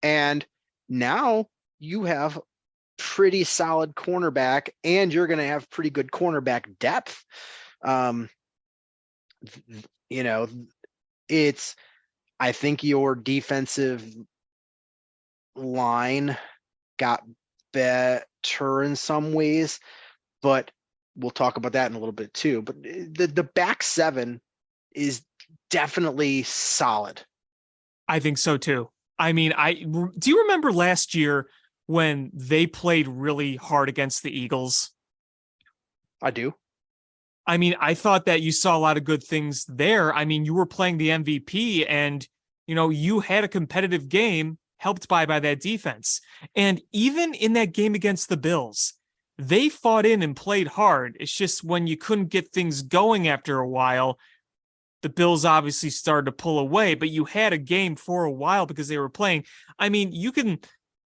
And now you have pretty solid cornerback, and you're going to have pretty good cornerback depth. You know, I think your defensive line got better in some ways, but we'll talk about that in a little bit too. But the back seven is definitely solid. I think so too. I mean, do you remember last year when they played really hard against the Eagles? I do. I mean, I thought that you saw a lot of good things there. I mean, you were playing the MVP and, you had a competitive game helped by that defense. And even in that game against the Bills, they fought in and played hard. It's just when you couldn't get things going after a while, the Bills obviously started to pull away, but you had a game for a while because they were playing. I mean, you can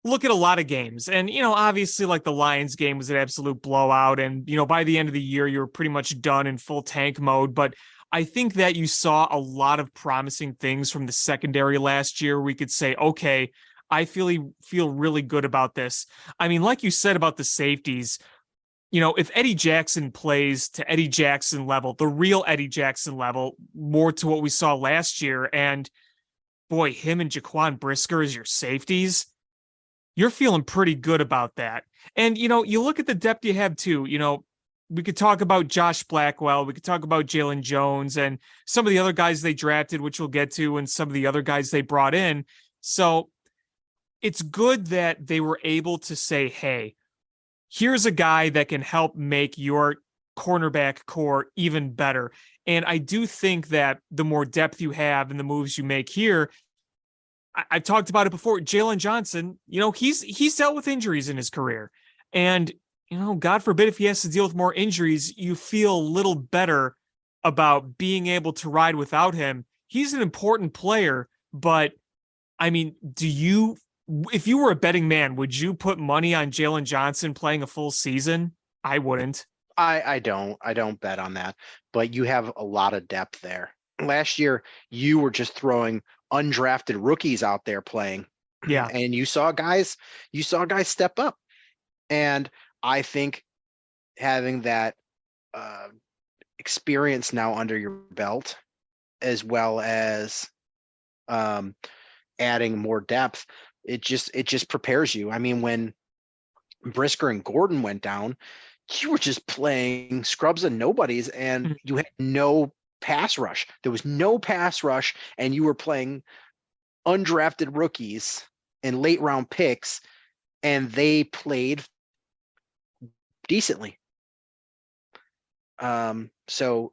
look at a lot of games and, obviously like the Lions game was an absolute blowout. And, by the end of the year, you were pretty much done in full tank mode. But I think that you saw a lot of promising things from the secondary last year. We could say, okay, I feel really good about this. I mean, like you said about the safeties, if Eddie Jackson plays to Eddie Jackson level, the real Eddie Jackson level, more to what we saw last year, and boy, him and Jaquan Brisker as your safeties, you're feeling pretty good about that. And, you look at the depth you have too, we could talk about Josh Blackwell, we could talk about Jalen Jones and some of the other guys they drafted, which we'll get to, and some of the other guys they brought in. So it's good that they were able to say, hey, here's a guy that can help make your cornerback core even better. And I do think that the more depth you have and the moves you make here, I've talked about it before. Jalen Johnson, he's dealt with injuries in his career. And, God forbid if he has to deal with more injuries, you feel a little better about being able to ride without him. He's an important player, but I mean, if you were a betting man, would you put money on Jalen Johnson playing a full season? I wouldn't. I don't bet on that, but you have a lot of depth there. Last year, you were just throwing undrafted rookies out there playing. Yeah. And you saw guys step up. And I think having that experience now under your belt, as well as adding more depth, it just prepares you. I mean, when Brisker and Gordon went down, you were just playing scrubs and nobodies, and you had no pass rush. There was no pass rush, and you were playing undrafted rookies and late round picks, and they played decently. So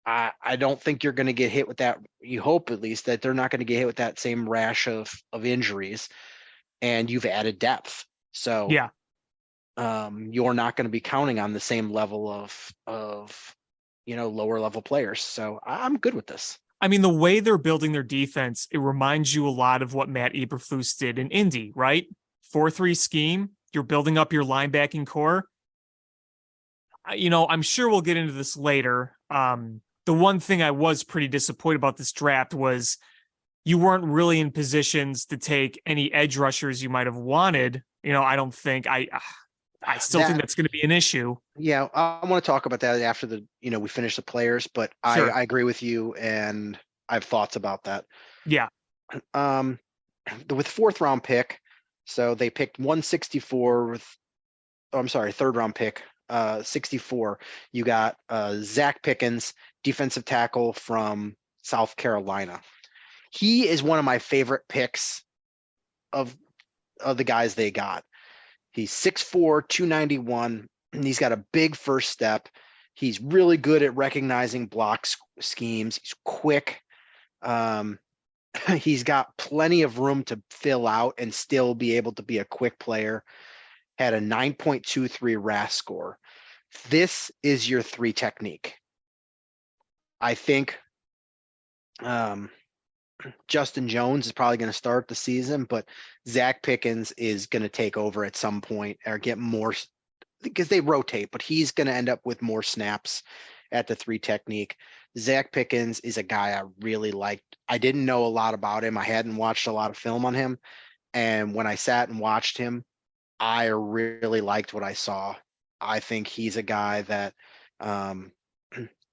I don't think you're going to get hit with that. You hope at least that they're not going to get hit with that same rash of injuries, and you've added depth. So yeah, you're not going to be counting on the same level of lower level players. So I'm good with this. I mean, the way they're building their defense, it reminds you a lot of what Matt Eberflus did in Indy, right? 4-3 scheme. You're building up your linebacking core. I'm sure we'll get into this later. The one thing I was pretty disappointed about this draft was you weren't really in positions to take any edge rushers you might have wanted. I don't think I still think that's going to be an issue. Yeah, I want to talk about that after we finish the players, but sure. I agree with you, and I have thoughts about that. Yeah. With fourth round pick, so they picked 164 third round pick, 64. You got Zach Pickens, defensive tackle from South Carolina. He is one of my favorite picks of the guys they got. He's 6'4", 291, and he's got a big first step. He's really good at recognizing block schemes. He's quick. He's got plenty of room to fill out and still be able to be a quick player. Had a 9.23 RAS score. This is your 3 technique. I think Justin Jones is probably going to start the season, but Zach Pickens is going to take over at some point or get more because they rotate, but he's going to end up with more snaps at the 3 technique. Zach Pickens is a guy I really liked. I didn't know a lot about him. I hadn't watched a lot of film on him. And when I sat and watched him, I really liked what I saw. I think he's a guy that, and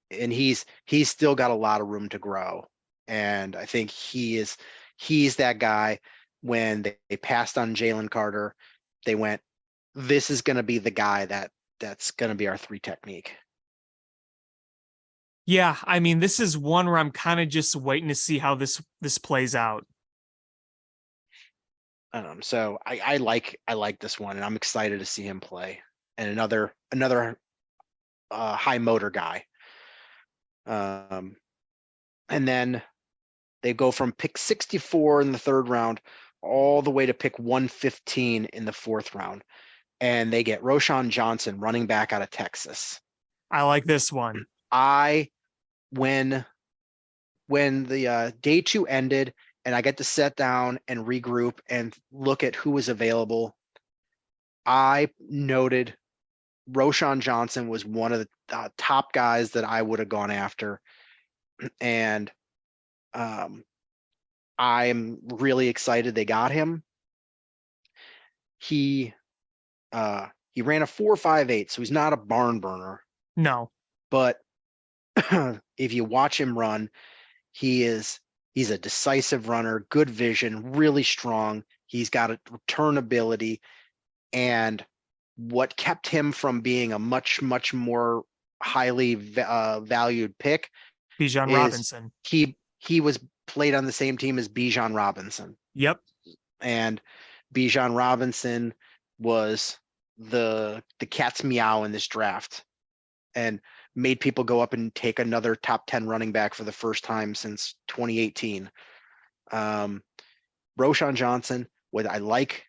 he's still got a lot of room to grow. And I think he's that guy. When they passed on Jalen Carter, they went, this is going to be the guy that's going to be our 3 technique. Yeah, I mean, this is one where I'm kind of just waiting to see how this plays out. So I like this one, and I'm excited to see him play. And another high motor guy. And then they go from pick 64 in the 3rd round all the way to pick 115 in the 4th round. And they get Roschon Johnson, running back out of Texas. I like this one. When the day 2 ended and I get to sit down and regroup and look at who was available, I noted Roschon Johnson was one of the top guys that I would have gone after. And I'm really excited they got him. He ran a 4.58, so he's not a barn burner. No. But if you watch him run, he's a decisive runner, good vision, really strong. He's got a return ability. And what kept him from being a much, much more highly valued pick, Bijan Robinson. He was played on the same team as Bijan Robinson. Yep. And Bijan Robinson was the cat's meow in this draft, and made people go up and take another top 10 running back for the first time since 2018. Roschon Johnson, what I like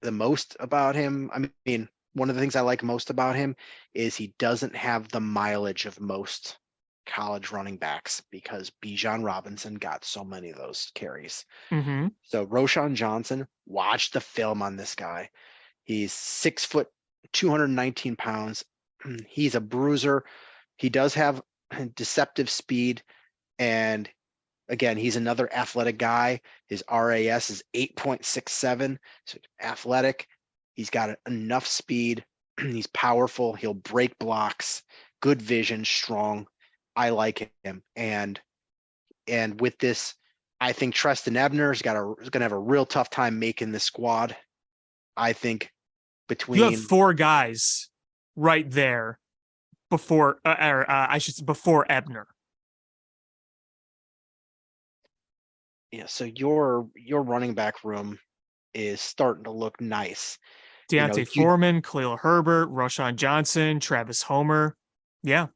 the most about him, I mean, one of the things I like most about him is he doesn't have the mileage of most college running backs, because Bijan Robinson got so many of those carries. Mm-hmm. So Roschon Johnson, watch the film on this guy. He's 6 foot, 219 pounds. He's a bruiser. He does have deceptive speed. And again, he's another athletic guy. His RAS is 8.67. So athletic. He's got enough speed. He's powerful. He'll break blocks, good vision, strong. I like him. And with this, I think Treston Ebner is going to have a real tough time making the squad. I think between, you have 4 guys right there before, before Ebner. Yeah, so your running back room is starting to look nice. Deontay Foreman, Khalil Herbert, Roschon Johnson, Travis Homer. Yeah.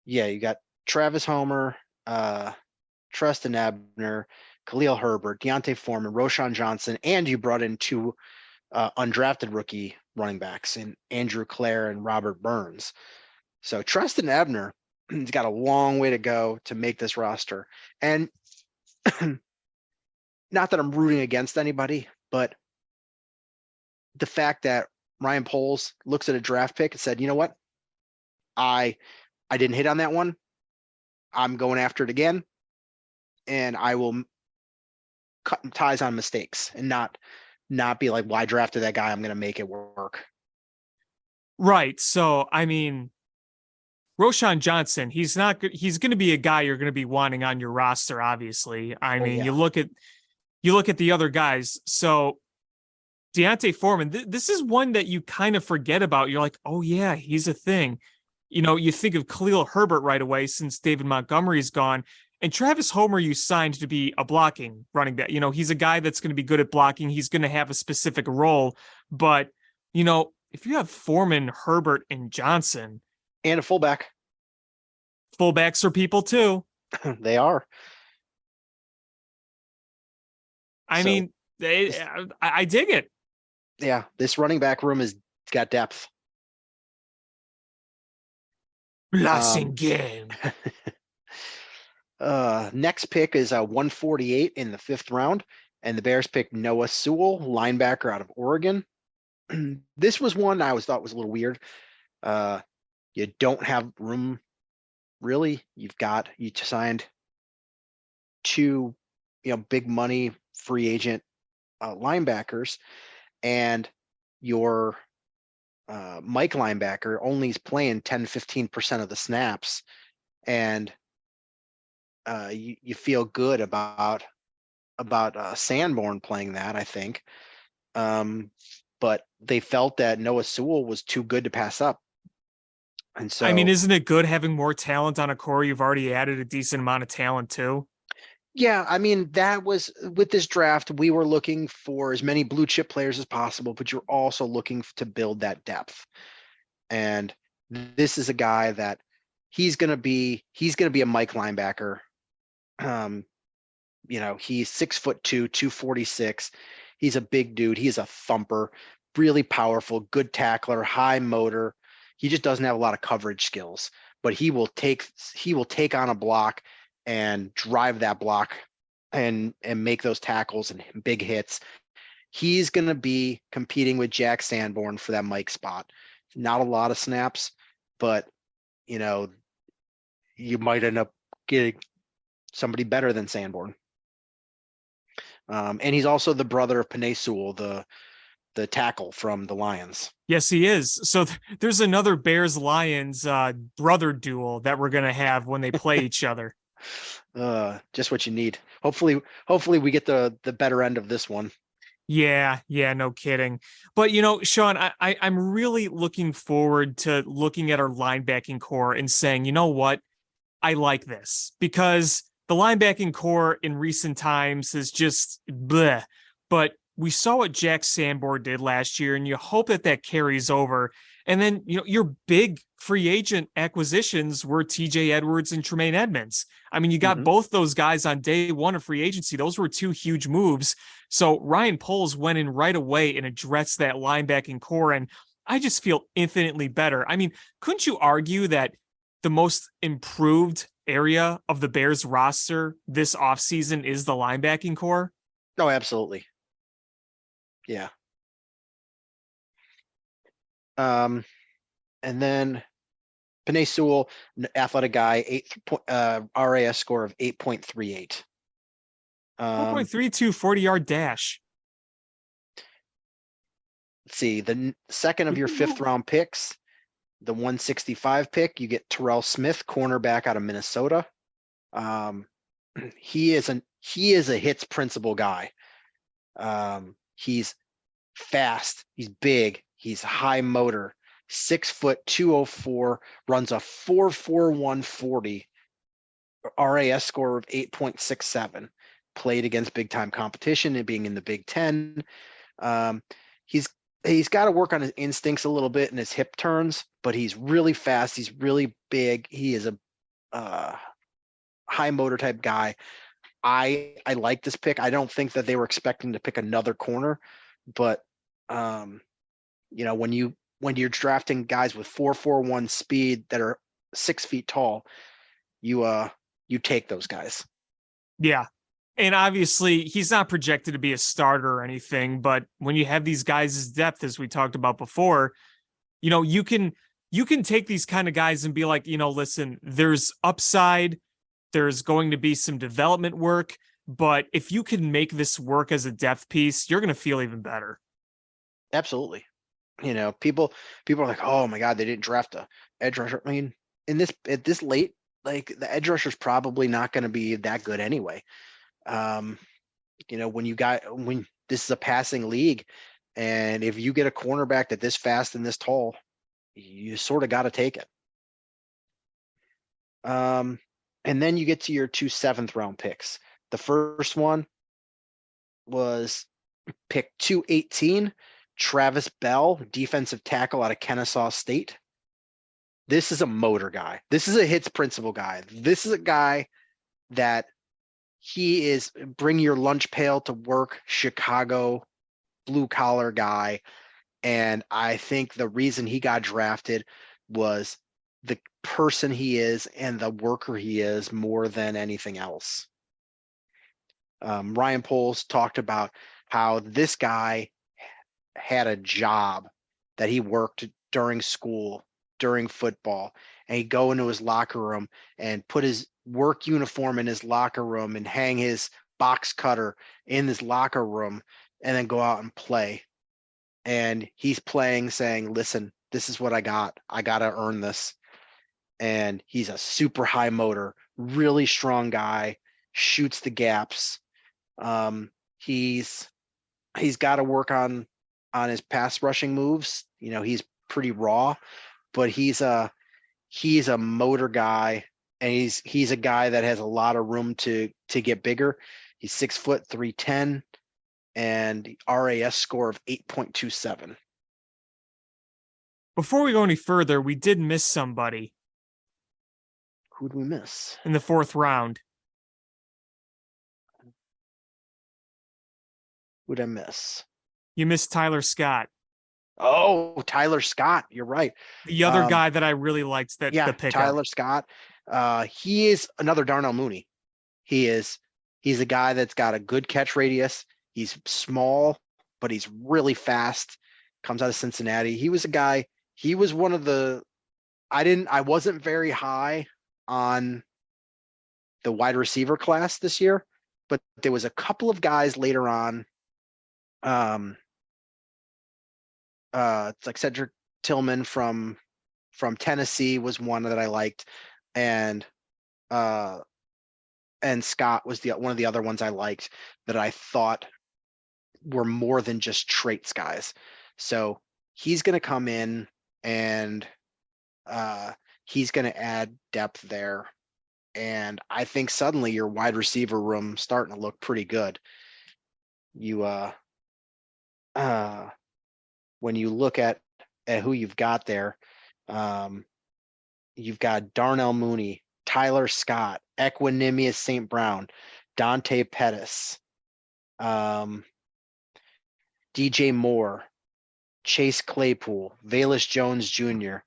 Yeah, you got Travis Homer, Treston Ebner, Khalil Herbert, Deontay Foreman, Roschon Johnson, and you brought in 2 undrafted rookie running backs in Andrew Clare and Robert Burns. So Treston Ebner, he's got a long way to go to make this roster. And not that I'm rooting against anybody, but the fact that Ryan Poles looks at a draft pick and said, you know what? I didn't hit on that one. I'm going after it again. And I will cut ties on mistakes and not be like, well, I drafted that guy, I'm going to make it work. Right. So, I mean, Roschon Johnson, he's going to be a guy you're going to be wanting on your roster, obviously. I mean, yeah. you look at the other guys. So Deontay Foreman, this is one that you kind of forget about. You're like, oh yeah, he's a thing. You think of Khalil Herbert right away since David Montgomery's gone. And Travis Homer, you signed to be a blocking running back. He's a guy that's going to be good at blocking. He's going to have a specific role. But, if you have Foreman, Herbert, and Johnson. And a fullback. Fullbacks are people too. They are. I mean, I dig it. Yeah, this running back room has got depth. Blessing game. Next pick is 148 in the 5th round. And the Bears picked Noah Sewell, linebacker out of Oregon. This was one I always thought was a little weird. You don't have room, really. You signed two, big money free agent linebackers, and your Mike linebacker only is playing 10-15% of the snaps, and you feel good about Sanborn playing that, I think. But they felt that Noah Sewell was too good to pass up. And so, I mean, isn't it good having more talent on a core? You've already added a decent amount of talent too. yeah, I mean, that was with this draft, we were looking for as many blue chip players as possible, but you're also looking to build that depth. And this is a guy that he's going to be a Mike linebacker. He's 6'2", 246. He's a big dude. He's a thumper, really powerful, good tackler, high motor. He just doesn't have a lot of coverage skills, but he will take on a block and drive that block and make those tackles and big hits. He's going to be competing with Jack Sanborn for that Mike spot. Not a lot of snaps, but you might end up getting somebody better than Sanborn. And he's also the brother of Penei Sewell, the tackle from the Lions. Yes, he is. So there's another Bears Lions brother duel that we're gonna have when they play each other. Just what you need. Hopefully we get the better end of this one. Yeah, no kidding. But Sean, I'm really looking forward to looking at our linebacking core and saying, you know what, I like this, because the linebacking core in recent times is just bleh. But we saw what Jack Sanborn did last year, and you hope that carries over. And then, your big free agent acquisitions were TJ Edwards and Tremaine Edmonds. I mean, you got both those guys on day one of free agency. Those were two huge moves. So Ryan Poles went in right away and addressed that linebacking core. And I just feel infinitely better. I mean, couldn't you argue that the most improved area of the Bears roster this offseason is the linebacking core? Oh, absolutely. Yeah. And then Penei Sewell, athletic guy, RAS score of 8.38. 4.32 40-yard dash. Let's see, the second of your fifth round picks, the 165 pick, you get Terrell Smith, cornerback out of Minnesota. He is a hits principal guy. He's fast, he's big, he's high motor, 6 foot 204, runs a 4.41 40, RAS score of 8.67. Played against big time competition and being in the Big Ten. He's got to work on his instincts a little bit and his hip turns, but he's really fast. He's really big. He is a high motor type guy. I like this pick. I don't think that they were expecting to pick another corner, but when you're drafting guys with 4.41 speed that are 6 feet tall, you take those guys. Yeah. And obviously he's not projected to be a starter or anything, but when you have these guys' depth, as we talked about before, you can take these kind of guys and be like, listen, there's upside, there's going to be some development work, but if you can make this work as a depth piece, you're going to feel even better. Absolutely. People are like, oh my God, they didn't draft a edge rusher. I mean, at this late, like, the edge rusher is probably not going to be that good anyway. When this is a passing league, and if you get a cornerback that this fast and this tall, you sort of got to take it. And then you get to your 2 7th round picks. The first one was pick 218, Travis Bell, defensive tackle out of Kennesaw State. This is a motor guy. This is a hits principal guy. This is a guy that he is bring your lunch pail to work, Chicago blue collar guy. And I think the reason he got drafted was the person he is and the worker he is more than anything else. Ryan Poles talked about how this guy had a job that he worked during school, during football, and he'd go into his locker room and put his work uniform in his locker room and hang his box cutter in his locker room and then go out and play. And he's playing saying, listen, this is what I got. I got to earn this. And he's a super high motor, really strong guy, shoots the gaps. He's got to work on his pass rushing moves. He's pretty raw, but he's a motor guy, and he's a guy that has a lot of room to get bigger. He's 6 foot 310 and RAS score of 8.27. Before we go any further, we did miss somebody Who'd we miss? in the 4th round. Who'd I miss? You missed Tyler Scott, Oh, Tyler Scott. You're right. the other guy that I really liked. The pickup. Tyler Scott. He is another Darnell Mooney. He's a guy that's got a good catch radius. He's small, but he's really fast. Comes out of Cincinnati. He was a guy. He was one of the. I wasn't very high on the wide receiver class this year, but there was a couple of guys later on. It's like Cedric Tillman from Tennessee was one that I liked, and Scott was one of the other ones I liked that I thought were more than just traits guys. So he's going to come in and he's going to add depth there. And I think suddenly your wide receiver room starting to look pretty good. When you look at who you've got there, you've got Darnell Mooney, Tyler Scott, Equanimous St. Brown, Dante Pettis, DJ Moore, Chase Claypool, Velus Jones Jr.,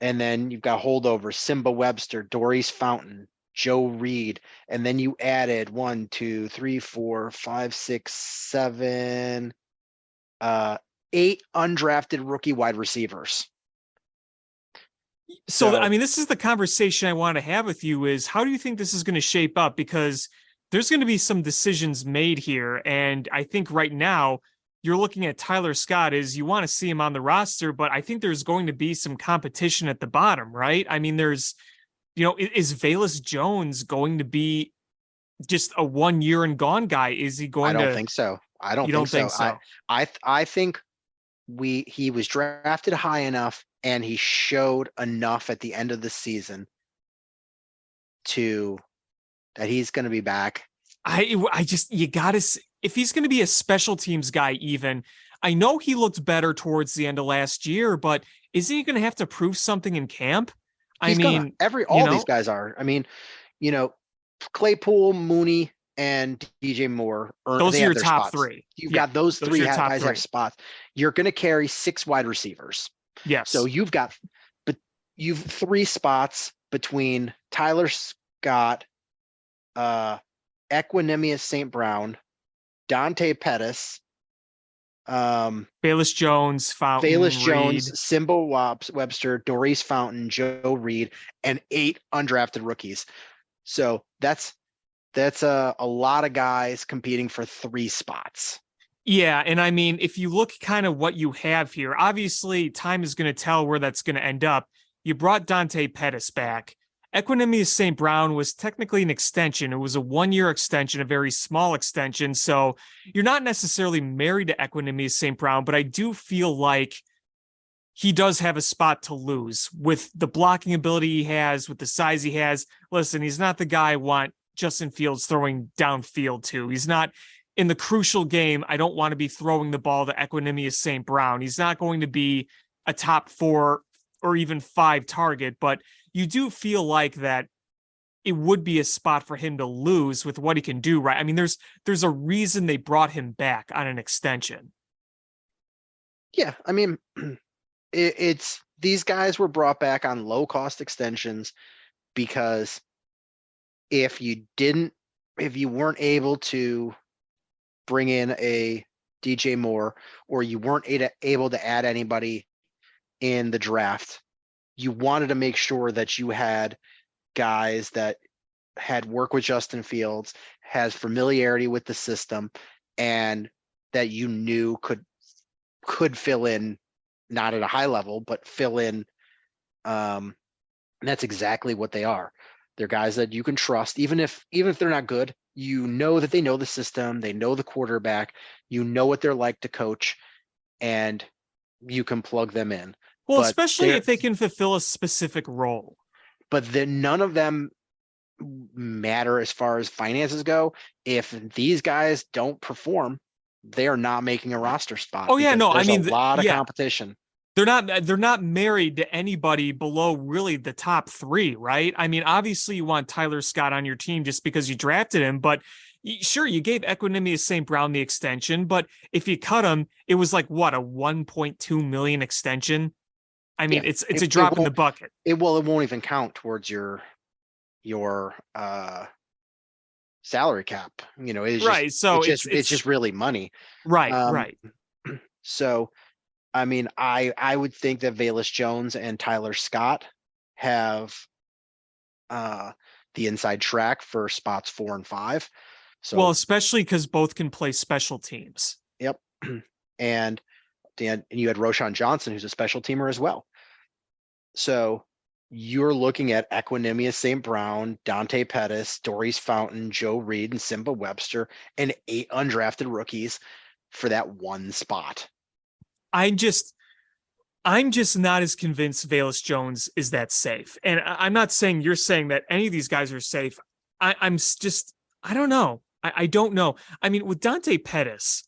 and then you've got holdovers, Simba Webster, Doris Fountain, Joe Reed, and then you added 1, 2, 3, 4, 5, 6, 7, 8 undrafted rookie wide receivers. So, I mean, this is the conversation I want to have with you is how do you think this is going to shape up? Because there's going to be some decisions made here. And I think right now you're looking at Tyler Scott is you want to see him on the roster, but I think there's going to be some competition at the bottom, right? I mean, is Velus Jones going to be just a 1 year and gone guy? Is he going to? I don't think so. I don't think so. I think he was drafted high enough and he showed enough at the end of the season that he's going to be back. You gotta, if he's going to be a special teams guy, even I know he looked better towards the end of last year, but is he going to have to prove something in camp? These guys are. I mean, Claypool, Mooney, and DJ Moore. Those are your top spots. 3. You've got those three guys have spots. You're going to carry 6 wide receivers. Yes. So you've 3 spots between Tyler Scott, Equanimous St. Brown, Dante Pettis, Velus Jones, Fountain, Jones, Simba Webster, Doris Fountain, Joe Reed, and 8 undrafted rookies. So that's a lot of guys competing for 3 spots. Yeah, and I mean, if you look kind of what you have here, obviously time is going to tell where that's going to end up. You brought Dante Pettis back. Equanimous St. Brown was technically an extension. It was a 1-year extension, a very small extension. So you're not necessarily married to Equanimous St. Brown, but I do feel like he does have a spot to lose with the blocking ability he has, with the size he has. Listen, he's not the guy I want Justin Fields throwing downfield to. He's not in the crucial game. I don't want to be throwing the ball to Equanimous St. Brown. He's not going to be a top 4 or even 5 target, but you do feel like that it would be a spot for him to lose with what he can do, right? I mean, there's a reason they brought him back on an extension. Yeah, I mean, it's these guys were brought back on low cost extensions because if you didn't if you weren't able to bring in a DJ Moore, or you weren't able to add anybody in the draft, you wanted to make sure that you had guys that had worked with Justin Fields, has familiarity with the system, and that you knew could fill in, not at a high level, but fill in. And that's exactly what they are. They're guys that you can trust, even if they're not good. You know that they know the system, they know the quarterback, you know what they're like to coach, and you can plug them in. Well, But especially if they can fulfill a specific role. But then none of them matter as far as finances go. If these guys don't perform, they are not making a roster spot. Oh yeah, no, there's I mean, a lot of competition. They're not married to anybody below really the top 3, right? I mean, obviously you want Tyler Scott on your team just because you drafted him, but sure, you gave Equanimeous St. Brown the extension, but if you cut him, it was like what, a 1.2 million extension. I mean, it's a drop in the bucket. It won't even count towards your salary cap. It's right. Just, so it's just really money. Right. Right. So, I mean, I would think that Velus Jones and Tyler Scott have the inside track for spots 4 and 5. So, well, especially because both can play special teams. Yep. And you had Roshan Johnson, who's a special teamer as well. So you're looking at Equanimeous St. Brown, Dante Pettis, Doris Fountain, Joe Reed, and Simba Webster, and 8 undrafted rookies for that one spot. I'm just not as convinced Velus Jones is that safe. And I'm not saying you're saying that any of these guys are safe. I don't know. I don't know. I mean, with Dante Pettis,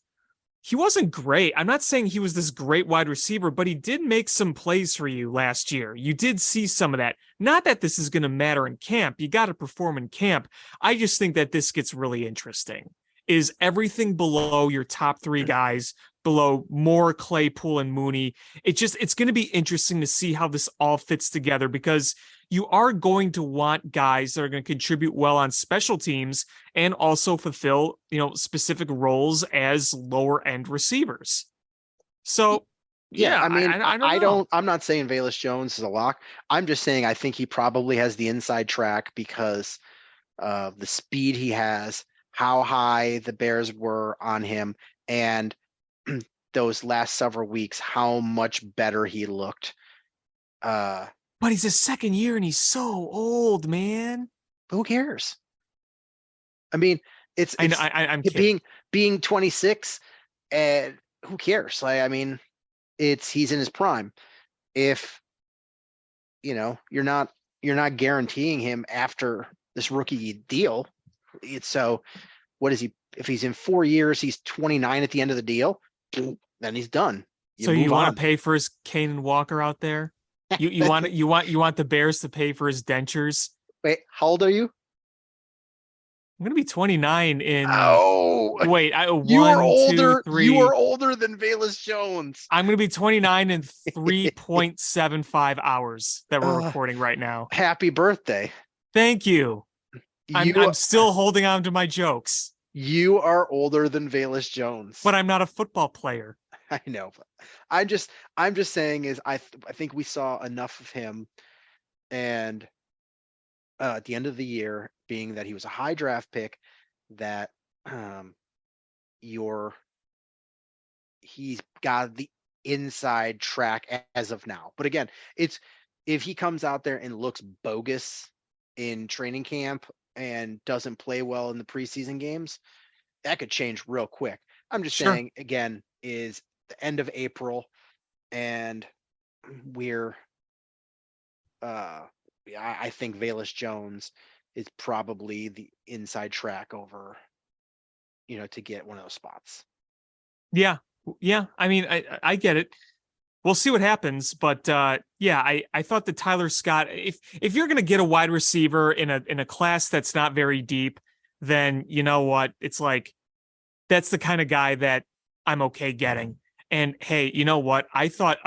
he wasn't great. I'm not saying he was this great wide receiver, but he did make some plays for you last year. You did see some of that. Not that this is going to matter in camp. You got to perform in camp. I just think that this gets really interesting. Is everything below your top 3 guys, below Moore, Claypool, and Mooney? It's going to be interesting to see how this all fits together, because you are going to want guys that are going to contribute well on special teams and also fulfill, specific roles as lower end receivers. So, yeah, I mean, I don't. I'm not saying Velus Jones is a lock. I'm just saying I think he probably has the inside track because of the speed he has, how high the Bears were on him, and those last several weeks, how much better he looked. But he's his second year and he's so old, man. Who cares? I mean, I'm kidding. being 26, and who cares? I mean, he's in his prime. If you're not guaranteeing him after this rookie deal. So what is he? If he's in 4 years, he's 29 at the end of the deal, then he's done. So you want to pay for his Keenan Walker out there? You want the Bears to pay for his dentures? Wait, how old are you? I'm gonna be 29 in. Oh, wait! You are older. 2, 3. You are older than Velus Jones. I'm gonna be 29 in 3.75 hours that we're recording right now. Happy birthday! Thank you. I'm still holding on to my jokes. You are older than Velus Jones, but I'm not a football player. I know. But I'm just saying is I think we saw enough of him, and at the end of the year, being that he was a high draft pick, that he's got the inside track as of now. But again, it's if he comes out there and looks bogus in training camp and doesn't play well in the preseason games, that could change real quick. I'm just saying, again, is the end of April, and we're I think Velus Jones is probably the inside track over, to get one of those spots. Yeah. I mean, I get it. We'll see what happens, but I thought that Tyler Scott, if you're going to get a wide receiver in a class that's not very deep, then you know what? It's like, that's the kind of guy that I'm okay getting. And hey, you know what? I thought,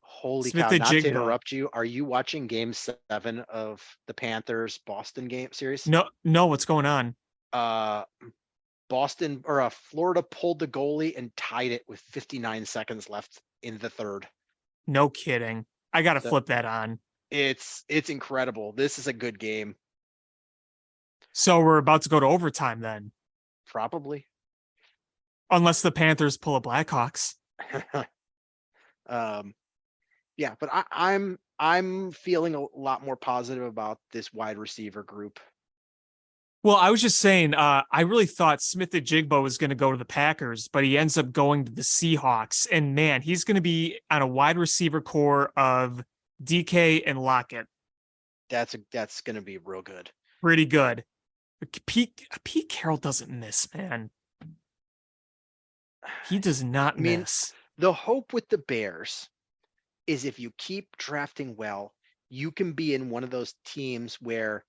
holy cow, not to interrupt you. Are you watching game 7 of the Panthers Boston game series? No, what's going on? uh, Florida pulled the goalie and tied it with 59 seconds left in the third. No kidding. I got to So- flip that on. It's incredible. This is a good game. So we're about to go to overtime then, Probably. unless the Panthers pull a Blackhawks. Yeah, but I'm feeling a lot more positive about this wide receiver group. Well, I was just saying, I really thought Smith-Njigba was going to go to the Packers, but he ends up going to the Seahawks. And man, he's going to be on a wide receiver core of DK and Lockett. That's going to be real good. Pretty good. Pete Carroll doesn't miss, man. He does not miss. The hope with the Bears is if you keep drafting well, you can be in one of those teams where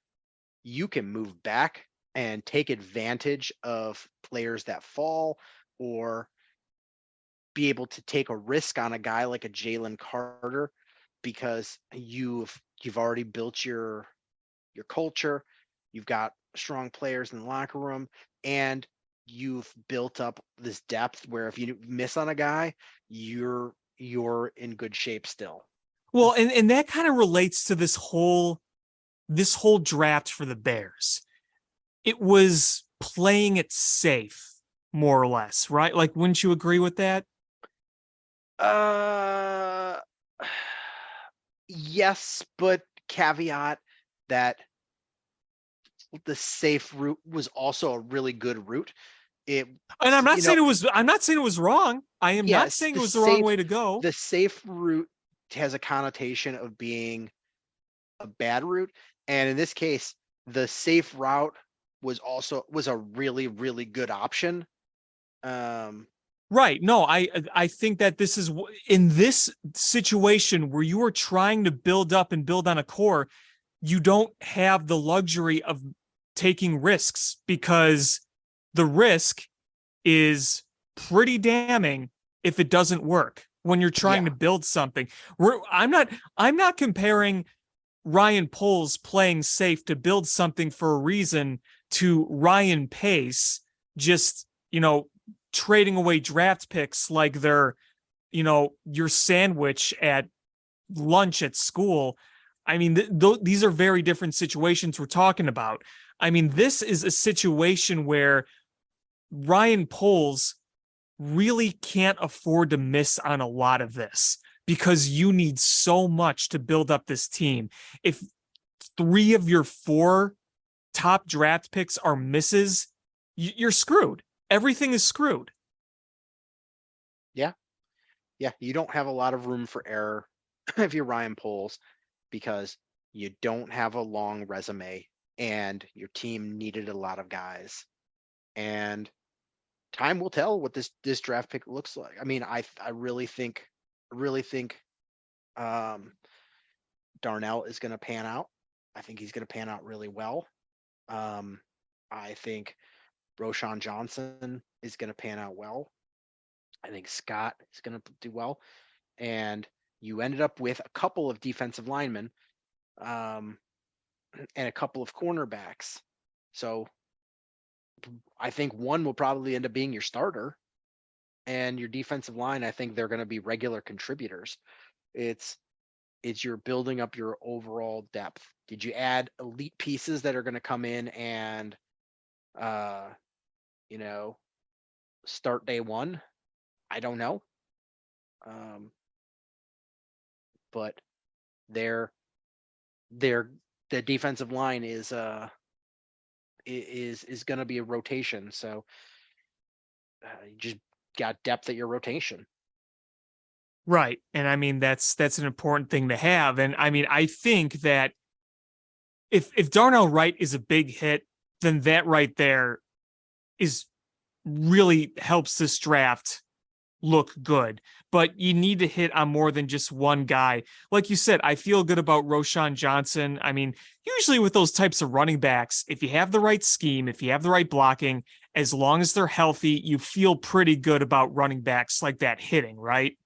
you can move back and take advantage of players that fall, or be able to take a risk on a guy like a Jalen Carter, because you've already built your culture, you've got strong players in the locker room, and you've built up this depth where if you miss on a guy, you're in good shape still. Well, and that kind of relates to this whole draft for the Bears. It was playing it safe, more or less, right? Like, wouldn't you agree with that? Yes, but caveat that the safe route was also a really good route. And I'm not saying it was. I'm not saying it was wrong. I am not saying it was the wrong way to go. The safe route has a connotation of being a bad route, and in this case, the safe route was a really, really good option. Right. No, I think that this is in this situation where you are trying to build up and build on a core, you don't have the luxury of taking risks, because the risk is pretty damning if it doesn't work when you're trying to build something. I'm not comparing Ryan Poles playing safe to build something for a reason to Ryan Pace just, trading away draft picks like they're, your sandwich at lunch at school. I mean, these are very different situations we're talking about. I mean, this is a situation where Ryan Poles really can't afford to miss on a lot of this, because you need so much to build up this team. If 3 of your 4 top draft picks are misses, you're screwed. Everything is screwed. Yeah, you don't have a lot of room for error if you're Ryan Poles, because you don't have a long resume and your team needed a lot of guys. And time will tell what this draft pick looks like. I mean, I really think Darnell is going to pan out. I think he's going to pan out really well. I think Roshan Johnson is going to pan out well. I think Scott is going to do well. And you ended up with a couple of defensive linemen, and a couple of cornerbacks. So I think one will probably end up being your starter, and your defensive line, I think they're going to be regular contributors. It's you're building up your overall depth. Did you add elite pieces that are going to come in and, start day one? I don't know. But the defensive line is going to be a rotation. So you just got depth at your rotation. Right. And I mean, that's an important thing to have. And I mean, I think that if Darnell Wright is a big hit, then that right there is really helps this draft look good. But you need to hit on more than just one guy. Like you said, I feel good about Roshan Johnson. I mean, usually with those types of running backs, if you have the right scheme, if you have the right blocking, as long as they're healthy, you feel pretty good about running backs like that hitting, right?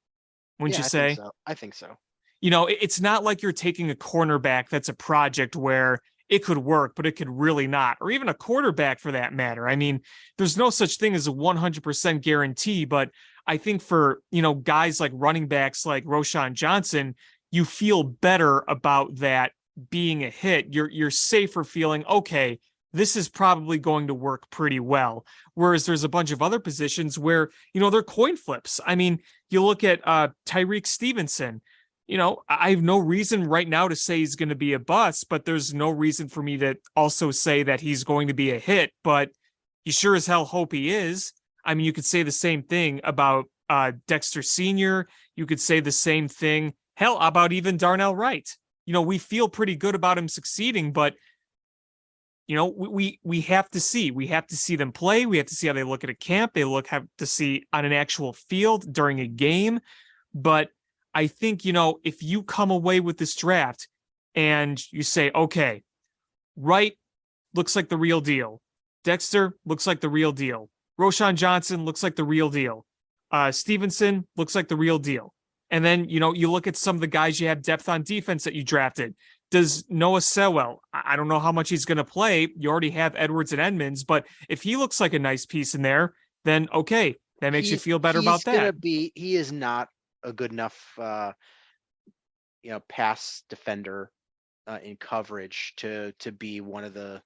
Wouldn't you say? I think so. It's not like you're taking a cornerback that's a project where it could work, but it could really not, or even a quarterback for that matter. I mean, there's no such thing as a 100% guarantee, but I think for, guys like running backs like Roshan Johnson, you feel better about that being a hit. You're safer feeling, okay, this is probably going to work pretty well. Whereas there's a bunch of other positions where, they're coin flips. I mean, you look at Tyreek Stevenson. I have no reason right now to say he's going to be a bust, but there's no reason for me to also say that he's going to be a hit, but you sure as hell hope he is. I mean, you could say the same thing about Dexter Sr. You could say the same thing. Hell, about even Darnell Wright. We feel pretty good about him succeeding, but we have to see. We have to see them play. We have to see how they look at a camp. Have to see on an actual field during a game. But I think, if you come away with this draft and you say, okay, Wright looks like the real deal. Dexter looks like the real deal. Roshan Johnson looks like the real deal. Stevenson looks like the real deal. And then, you look at some of the guys you have depth on defense that you drafted. Does Noah Sewell, I don't know how much he's going to play. You already have Edwards and Edmonds, but if he looks like a nice piece in there, then okay, that makes you feel better about that. He is not a good enough, pass defender in coverage to be one of the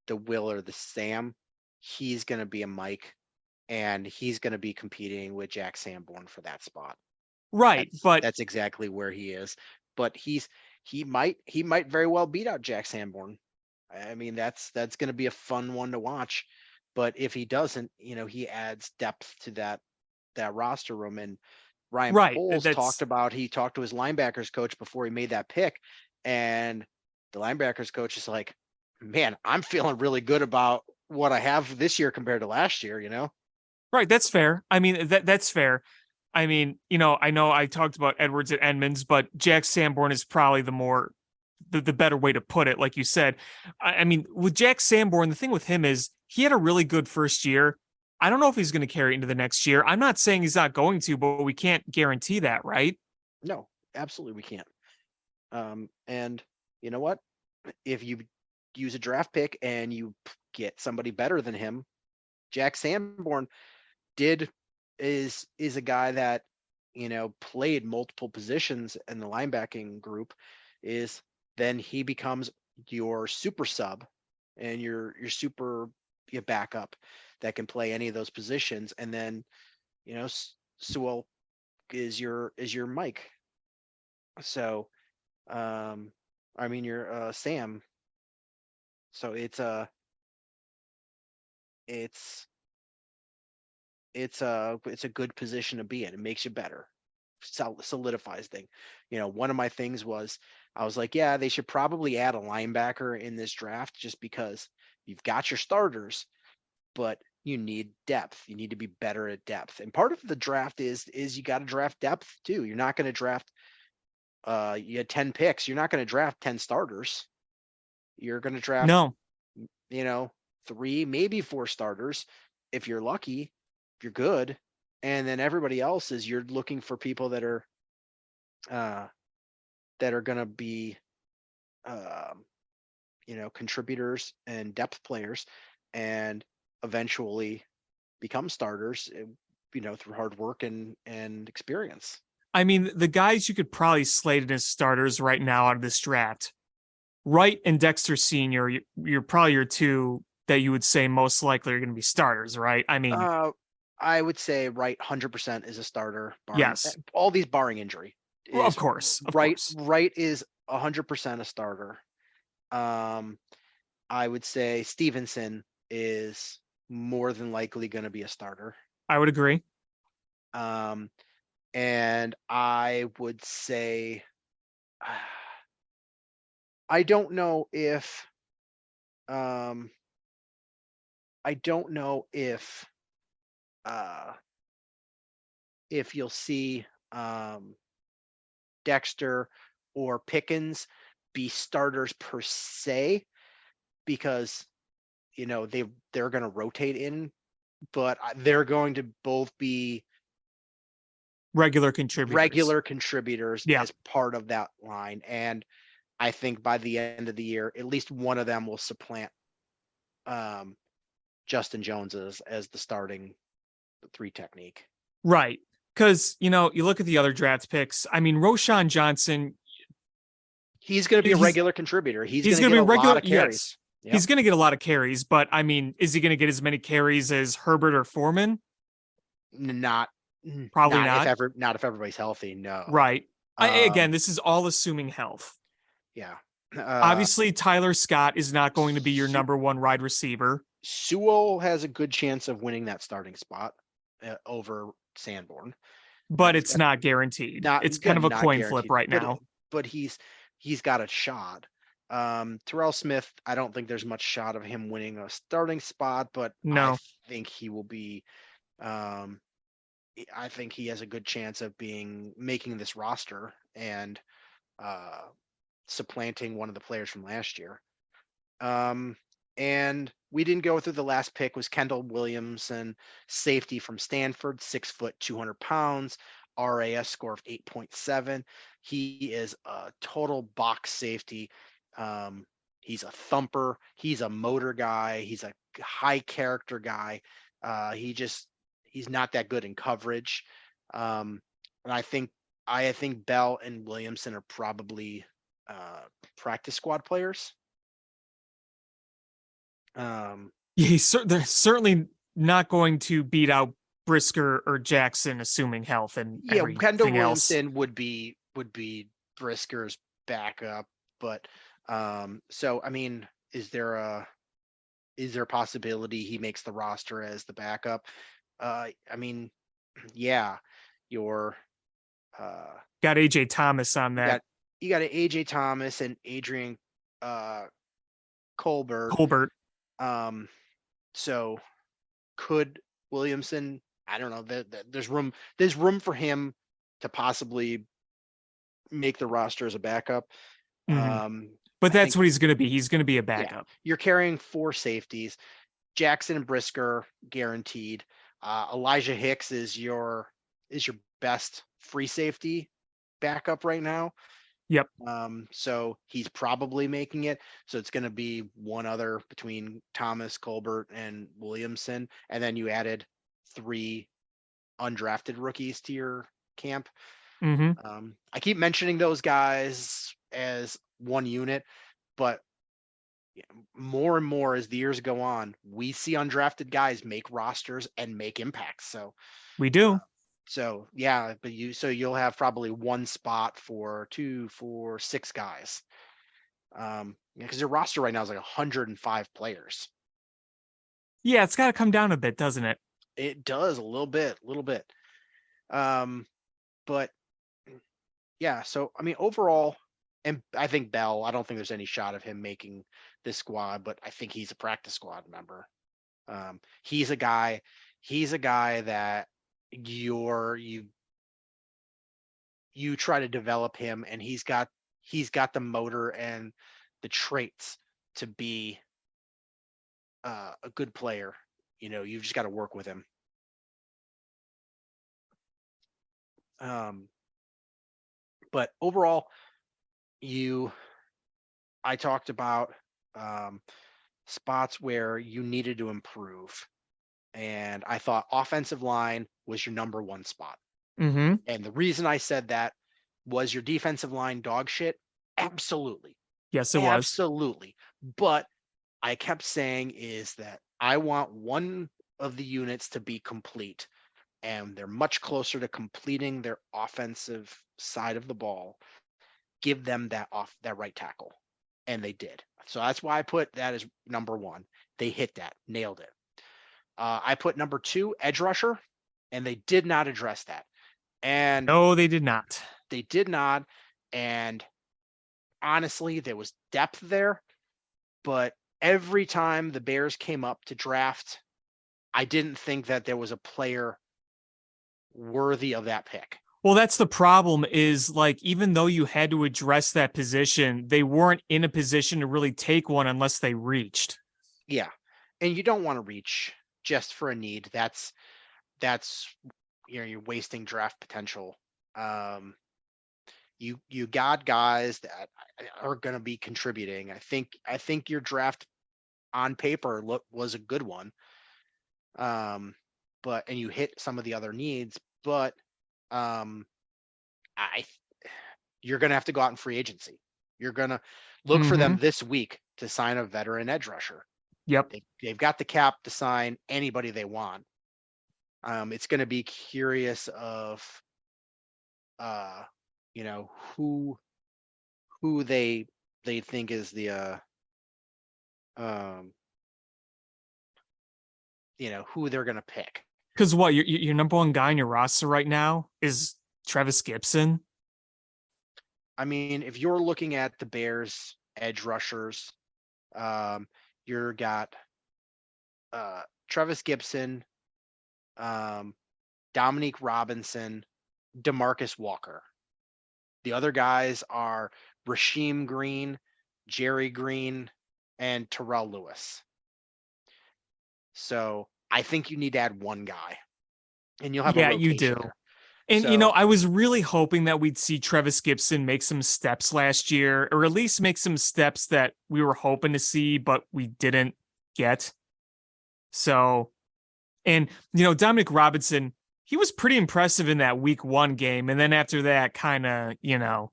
Will or the Sam. He's going to be a Mike, and he's going to be competing with Jack Sanborn for that spot. Right, but that's exactly where he is. But he might very well beat out Jack Sanborn. I mean, that's going to be a fun one to watch. But if he doesn't, he adds depth to that roster room. And Ryan Poles talked to his linebackers coach before he made that pick, and the linebackers coach is like, man, I'm feeling really good about what I have this year compared to last year, Right, that's fair. I mean, that's fair. I mean, I know I talked about Edwards and Edmonds, but Jack Sanborn is probably the better way to put it. Like you said, I mean, with Jack Sanborn, the thing with him is he had a really good first year. I don't know if he's going to carry it into the next year. I'm not saying he's not going to, but we can't guarantee that, right? No, absolutely we can't. And you know what? If you use a draft pick and you get somebody better than him, Jack Sanborn is a guy that, played multiple positions in the linebacking group, then he becomes your super sub and your super backup that can play any of those positions. And then, Sewell is your Mike. So, your Sam. So it's a good position to be in. It makes you better, solidifies things. One of my things was, I was like, yeah, they should probably add a linebacker in this draft, just because you've got your starters, but you need depth. You need to be better at depth. And part of the draft is you got to draft depth too. You're not going to draft, you had 10 picks. You're not going to draft 10 starters. You're going to draft, 3, maybe 4 starters. If you're lucky, if you're good. And then everybody else is, you're looking for people that are going to be, contributors and depth players, and eventually become starters, through hard work and experience. I mean, the guys you could probably slate as starters right now out of this draft, Wright and Dexter Sr., you're probably your two that you would say most likely are going to be starters, right? I mean, I would say Wright 100% is a starter. Yes. All these barring injury. Of course. Wright is 100% a starter. I would say Stevenson is more than likely going to be a starter. I would agree. And I would say, I don't know if you'll see Dexter or Pickens be starters per se, because they're going to rotate in, but they're going to both be regular contributors as part of that line. And I think by the end of the year, at least one of them will supplant Justin Jones as the starting 3 technique. Right. Because, you look at the other draft picks. I mean, Roshan Johnson, He's going to be a regular contributor. He's going to get be a regular, lot of carries. yes. Yep. He's going to get a lot of carries, but I mean, is he going to get as many carries as Herbert or Foreman? Probably not. Not if everybody's healthy. No. Right. Again, this is all assuming health. Yeah. Obviously, Tyler Scott is not going to be your number 1 wide receiver. Sewell has a good chance of winning that starting spot over Sanborn, but it's not guaranteed. It's kind of a coin flip right now. But he's got a shot. Terrell Smith, I don't think there's much shot of him winning a starting spot, but no. I think he will be. I think he has a good chance of making this roster and supplanting one of the players from last year. And we didn't go through the last pick was Kendall Williamson, safety from Stanford, 6 foot, 200 pounds, RAS score of 8.7. He is a total box safety. He's a thumper. He's a motor guy. He's a high character guy. He's not that good in coverage. And I think Bell and Williamson are probably practice squad players. They're certainly not going to beat out Brisker or Jackson, assuming health and Kendall Williamson else. would be Brisker's backup, but so I mean, is there a possibility he makes the roster as the backup? I mean, yeah, you're got AJ Thomas on that. You got AJ Thomas and Adrian Colbert. So could Williamson? I don't know. There's room for him to possibly make the roster as a backup. Mm-hmm. But that's what he's going to be. He's going to be a backup. Yeah. You're carrying 4 safeties. Jackson and Brisker guaranteed. Elijah Hicks is your best free safety backup right now. Yep. So he's probably making it. So it's going to be one other between Thomas, Colbert, and Williamson, and then you added 3 undrafted rookies to your camp. Mm-hmm. I keep mentioning those guys as one unit, but more and more as the years go on, we see undrafted guys make rosters and make impacts. So we do. So yeah, but you'll have probably one spot for 2, 4, 6 guys. Because your roster right now is like 105 players. Yeah, it's got to come down a bit, doesn't it? It does a little bit. But yeah, so I mean overall, and I think Bell, I don't think there's any shot of him making this squad, but I think he's a practice squad member. He's a guy that you try to develop him, and he's got the motor and the traits to be a good player. You've just got to work with him. But overall, I talked about spots where you needed to improve. And I thought offensive line was your number 1 spot. Mm-hmm. And the reason I said that was your defensive line dog shit. Absolutely. Yes, it was. Absolutely. But I kept saying is that I want one of the units to be complete. And they're much closer to completing their offensive side of the ball. Give them that right tackle. And they did. So that's why I put that as number 1. They hit that, nailed it. I put number 2, edge rusher, and they did not address that. And no, they did not. They did not. And honestly, there was depth there. But every time the Bears came up to draft, I didn't think that there was a player worthy of that pick. Well, that's the problem is, like, even though you had to address that position, they weren't in a position to really take one unless they reached. Yeah. And you don't want to reach just for a need. That's you're wasting draft potential. You got guys that are going to be contributing. I think your draft on paper was a good one. But and you hit some of the other needs, but I you're going to have to go out in free agency. You're going to look for them this week to sign a veteran edge rusher. Yep. They've got the cap to sign anybody they want. It's going to be curious of, you know, who they think is the, you know, who they're going to pick. Because what your number one guy in your roster right now is Travis Gibson. I mean, if you're looking at the Bears edge rushers, you're got Travis Gibson, Dominique Robinson, DeMarcus Walker. The other guys are Rasheem Green, Jerry Green, and Terrell Lewis. So I think you need to add one guy, and you'll have a rotation you do. there. And, you know, I was really hoping that we'd see Travis Gibson make some steps last year, or at least make some steps that we were hoping to see, but we didn't get. So, and, you know, Dominic Robinson, he was pretty impressive in that week 1 game. And then after that, kind of, you know,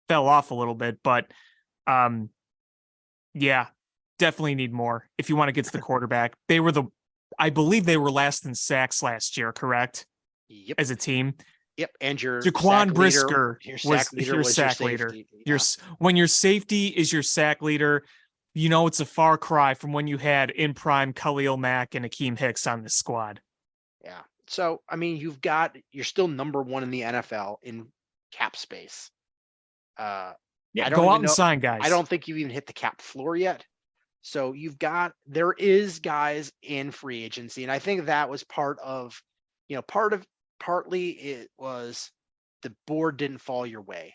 fell off a little bit. But, yeah, definitely need more if you want to get to the quarterback. I believe they were last in sacks last year, correct? Yep. As a team. Yep. And your Jaquan Brisker was your sack leader. Yeah. When your safety is your sack leader, you know it's a far cry from when you had in prime Khalil Mack and Akeem Hicks on this squad. Yeah. So I mean, you're still number 1 in the NFL in cap space. Go out and sign guys. I don't think you've even hit the cap floor yet. So there is guys in free agency, and I think that was partly it was the board didn't fall your way.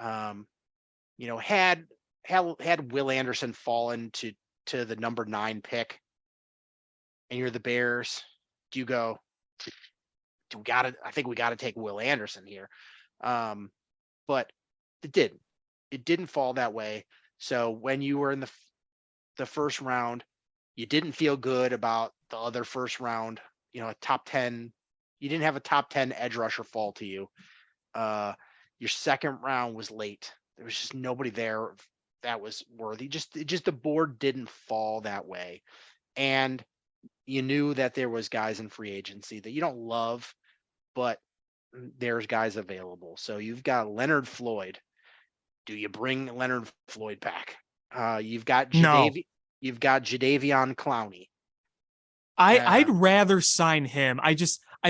You know, had Will Anderson fallen to the number 9 pick, and you're the Bears, do you go? I think we got to take Will Anderson here, but it didn't. It didn't fall that way. So when you were in the first round, you didn't feel good about the other first round. You know, a top 10. You didn't have a top 10 edge rusher fall to you. Your second round was late. There was just nobody there that was worthy. Just the board didn't fall that way. And you knew that there was guys in free agency that you don't love, but there's guys available. So you've got Leonard Floyd. Do you bring Leonard Floyd back? You've got Jadeveon Clowney. I'd rather sign him. I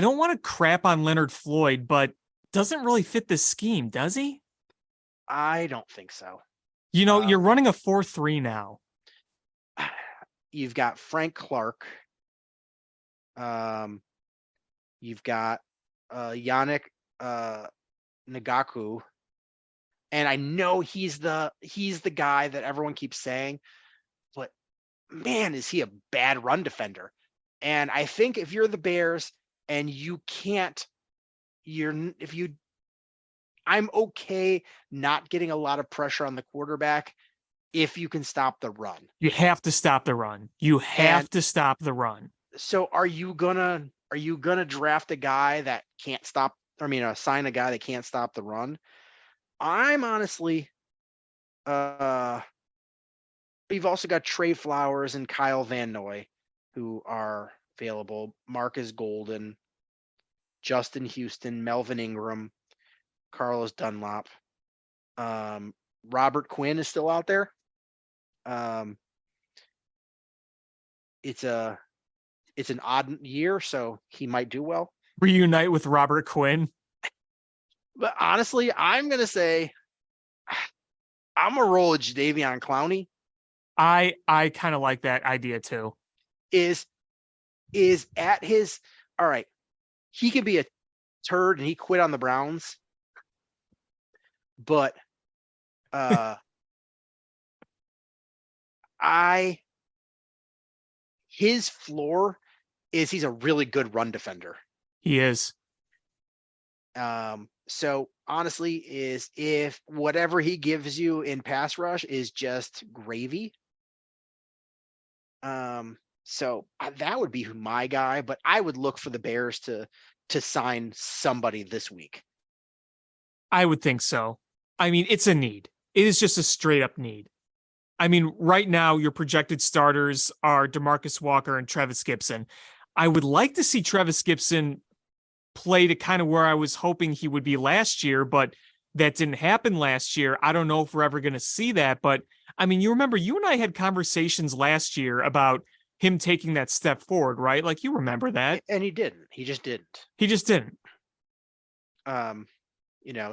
don't want to crap on Leonard Floyd, but doesn't really fit the scheme, does he? I don't think so. You know, you're running a 4-3 now. You've got Frank Clark. You've got Yannick Ngakoue. And I know he's the guy that everyone keeps saying, but man, is he a bad run defender. And I think if you're the Bears and I'm okay not getting a lot of pressure on the quarterback if you can stop the run. You have to stop the run. To stop the run. So are you gonna draft a guy that can't stop? Sign a guy that can't stop the run? I'm honestly, we've also got Trey Flowers and Kyle Van Noy who are available. Marcus Golden, Justin Houston, Melvin Ingram, Carlos Dunlap. Robert Quinn is still out there. It's an odd year, so he might do well. Reunite with Robert Quinn. But honestly, I'm going to say I'm going to roll with Jadeveon Clowney. I kind of like that idea too. Is at his, all right, he could be a turd and he quit on the Browns. But his floor is he's a really good run defender. He is. So honestly, is if whatever he gives you in pass rush is just gravy. So that would be my guy, but I would look for the Bears to sign somebody this week. I would think so. I mean, it's a need. It is just a straight up need. I mean, right now, your projected starters are DeMarcus Walker and Travis Gibson. I would like to see Travis Gibson play to kind of where I was hoping he would be last year, but that didn't happen last year. I don't know if we're ever going to see that. But I mean, you remember you and I had conversations last year about him taking that step forward, right? Like you remember that. And he didn't. He just didn't. He just didn't.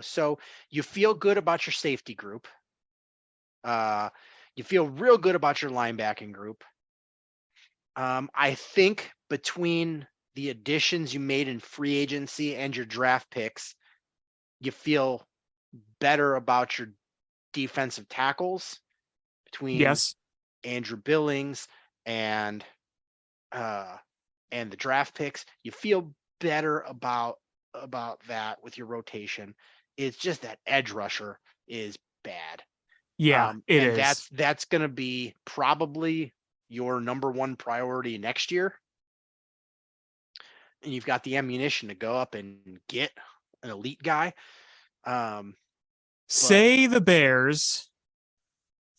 So you feel good about your safety group. You feel real good about your linebacking group. I think between the additions you made in free agency and your draft picks, you feel better about your defensive tackles between Yes. Andrew Billings and the draft picks. You feel better about that with your rotation. It's just that edge rusher is bad. Yeah, it and is. that's going to be probably your number one priority next year. And you've got the ammunition to go up and get an elite guy. Say the Bears,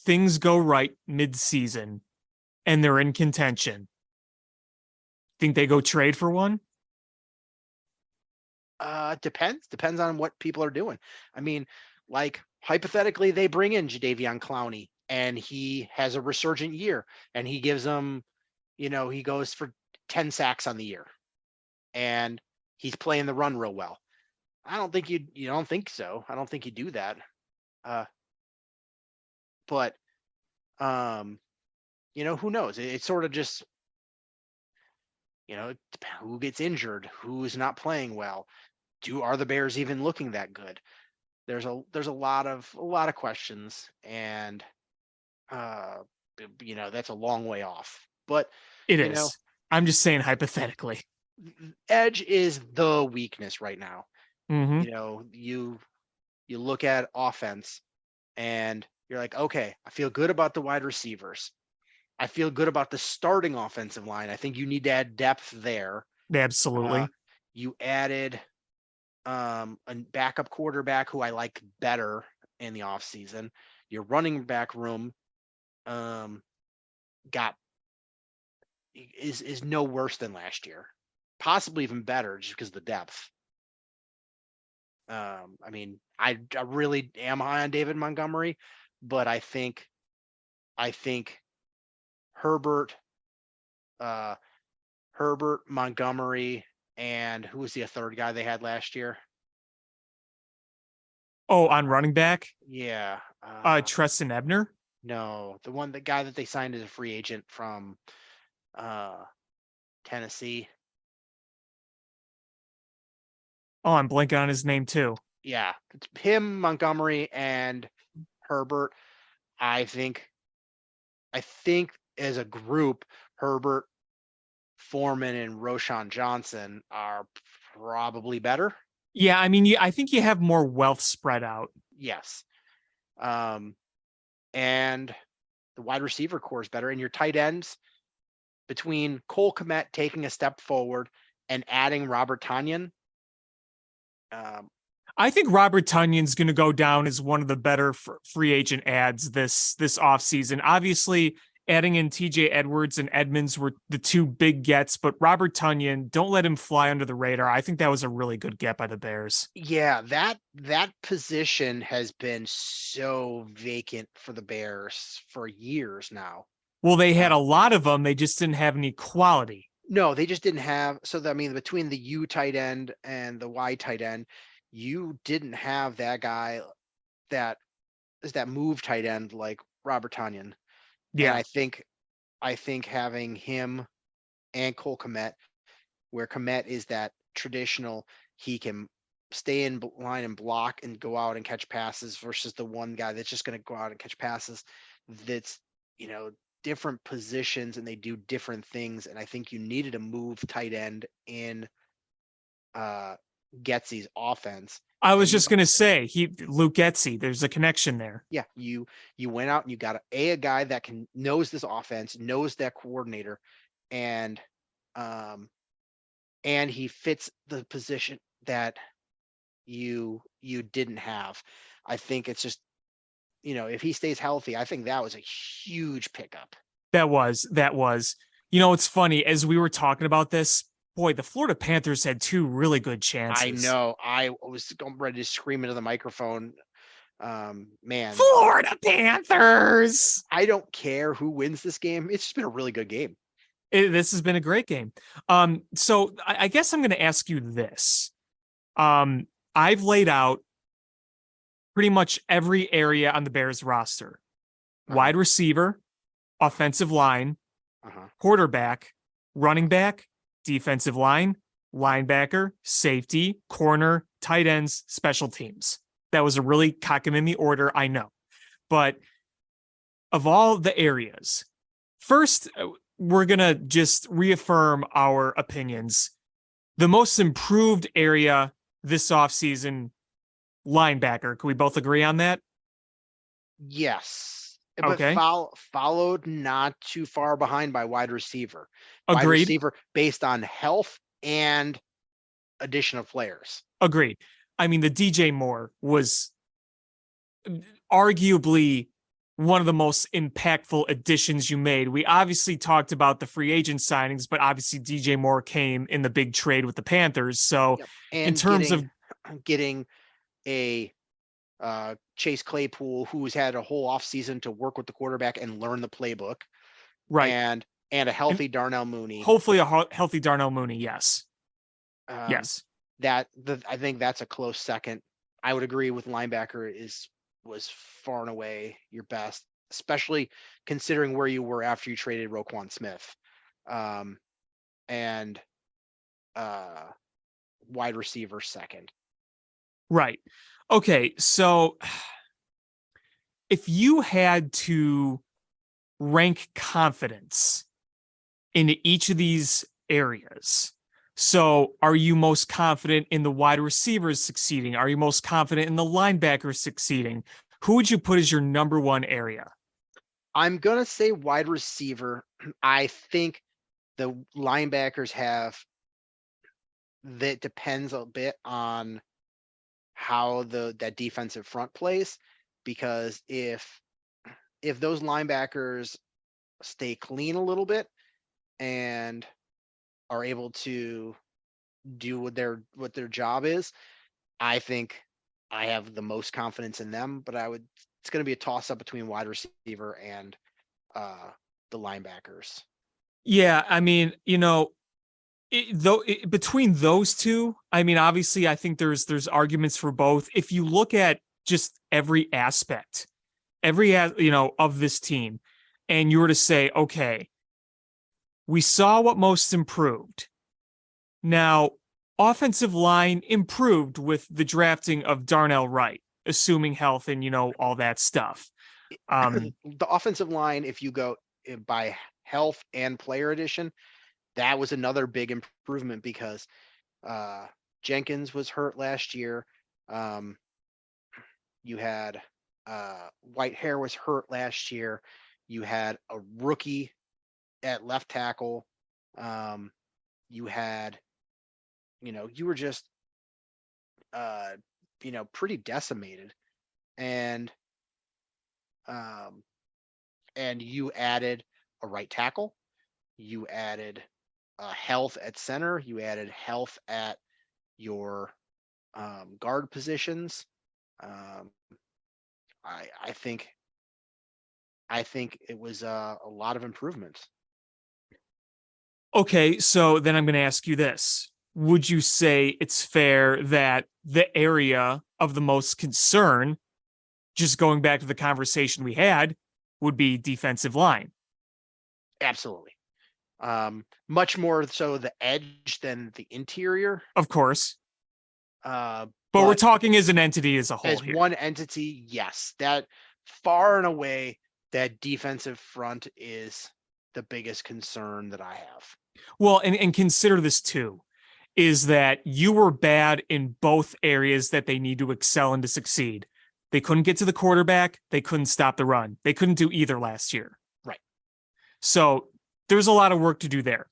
things go right mid-season and they're in contention. Think they go trade for one? Depends on what people are doing. I mean, like hypothetically, they bring in Jadeveon Clowney and he has a resurgent year and he gives them, he goes for 10 sacks on the year and he's playing the run real well. I don't think you don't think so. I don't think you do that. But who knows? It's sort of just, who gets injured, who's not playing well. Are the Bears even looking that good? There's a lot of questions, and that's a long way off. But It is. I'm just saying hypothetically. Edge is the weakness right now. Mm-hmm. You look at offense and you're like, okay, I feel good about the wide receivers. I feel good about the starting offensive line. I think you need to add depth there. Absolutely. You added a backup quarterback who I like better in the offseason. Your running back room is no worse than last year. Possibly even better just because of the depth. I mean, I really am high on David Montgomery, but I think Herbert, Montgomery, and who was the third guy they had last year? Oh, on running back? Yeah. Treston Ebner? No, the guy that they signed as a free agent from Tennessee. Oh, I'm blanking on his name too. Yeah, it's him, Montgomery, and Herbert. I think as a group, Herbert, Foreman, and Roshan Johnson are probably better. Yeah, I mean, I think you have more wealth spread out. Yes. And the wide receiver core is better. And your tight ends, between Cole Kmet taking a step forward and adding Robert Tonyan. I think Robert Tunyon's going to go down as one of the better free agent ads this offseason. Obviously, adding in TJ Edwards and Edmonds were the two big gets, but Robert Tonyan, don't let him fly under the radar. I think that was a really good get by the Bears. Yeah, that position has been so vacant for the Bears for years now. Well, they had a lot of them. They just didn't have any quality. No, they just didn't have. So, between the U tight end and the Y tight end, you didn't have that guy that is that move tight end like Robert Tonyan. Yeah. And I think having him and Cole Kmet, where Kmet is that traditional, he can stay in line and block and go out and catch passes versus the one guy that's just going to go out and catch passes. That's, different positions and they do different things. And I think you needed a move tight end in Getsy's offense. I was And just going to say Luke Getsy, there's a connection there. Yeah, you went out and you got a guy that knows this offense, knows that coordinator, and he fits the position that you didn't have. I think it's just, if he stays healthy, I think that was a huge pickup. That was. It's funny, as we were talking about this, boy, the Florida Panthers had two really good chances. I know. I was ready to scream into the microphone. Man, Florida Panthers. I don't care who wins this game. It's just been a really good game. This has been a great game. So I guess I'm going to ask you this. I've laid out pretty much every area on the Bears roster: wide receiver, offensive line, quarterback, running back, defensive line, linebacker, safety, corner, tight ends, special teams. That was a really cockamamie order, I know. But of all the areas, first, we're going to just reaffirm our opinions. The most improved area this offseason, linebacker. Can we both agree on that? Yes. Okay. But followed not too far behind by wide receiver. Agreed. Wide receiver based on health and addition of players. Agreed. I mean, the DJ Moore was arguably one of the most impactful additions you made. We obviously talked about the free agent signings, but obviously DJ Moore came in the big trade with the Panthers. So and in terms of getting a Chase Claypool, who's had a whole offseason to work with the quarterback and learn the playbook. Right. And a healthy Darnell Mooney. Hopefully a healthy Darnell Mooney. Yes. Yes. I think that's a close second. I would agree with linebacker was far and away your best, especially considering where you were after you traded Roquan Smith. And wide receiver second. Right. Okay. So if you had to rank confidence in each of these areas, so are you most confident in the wide receivers succeeding? Are you most confident in the linebackers succeeding? Who would you put as your number one area? I'm going to say wide receiver. I think the linebackers that depends a bit on how that defensive front plays, because if those linebackers stay clean a little bit and are able to do what their job is, I think I have the most confidence in them. But it's going to be a toss up between wide receiver and the linebackers. Yeah, I mean, between those two, I mean, obviously, I think there's arguments for both. If you look at just every aspect, of this team, and you were to say, okay, we saw what most improved. Now, offensive line improved with the drafting of Darnell Wright, assuming health and, all that stuff. The offensive line, if you go by health and player addition, that was another big improvement because Jenkins was hurt last year. You had Whitehair was hurt last year. You had a rookie at left tackle. You had, you were just, pretty decimated, and you added a right tackle. You added health at center. You added health at your guard positions. I think it was a lot of improvements. Okay, so then I'm going to ask you this. Would you say it's fair that the area of the most concern, just going back to the conversation we had, would be defensive line? Absolutely. Much more so the edge than the interior. Of course. But we're talking as an entity as a whole. As here. One entity, yes. That far and away, that defensive front is the biggest concern that I have. Well, and consider this too. is that you were bad in both areas that they need to excel and to succeed. They couldn't get to the quarterback. They couldn't stop the run. They couldn't do either last year. Right. So there's a lot of work to do there.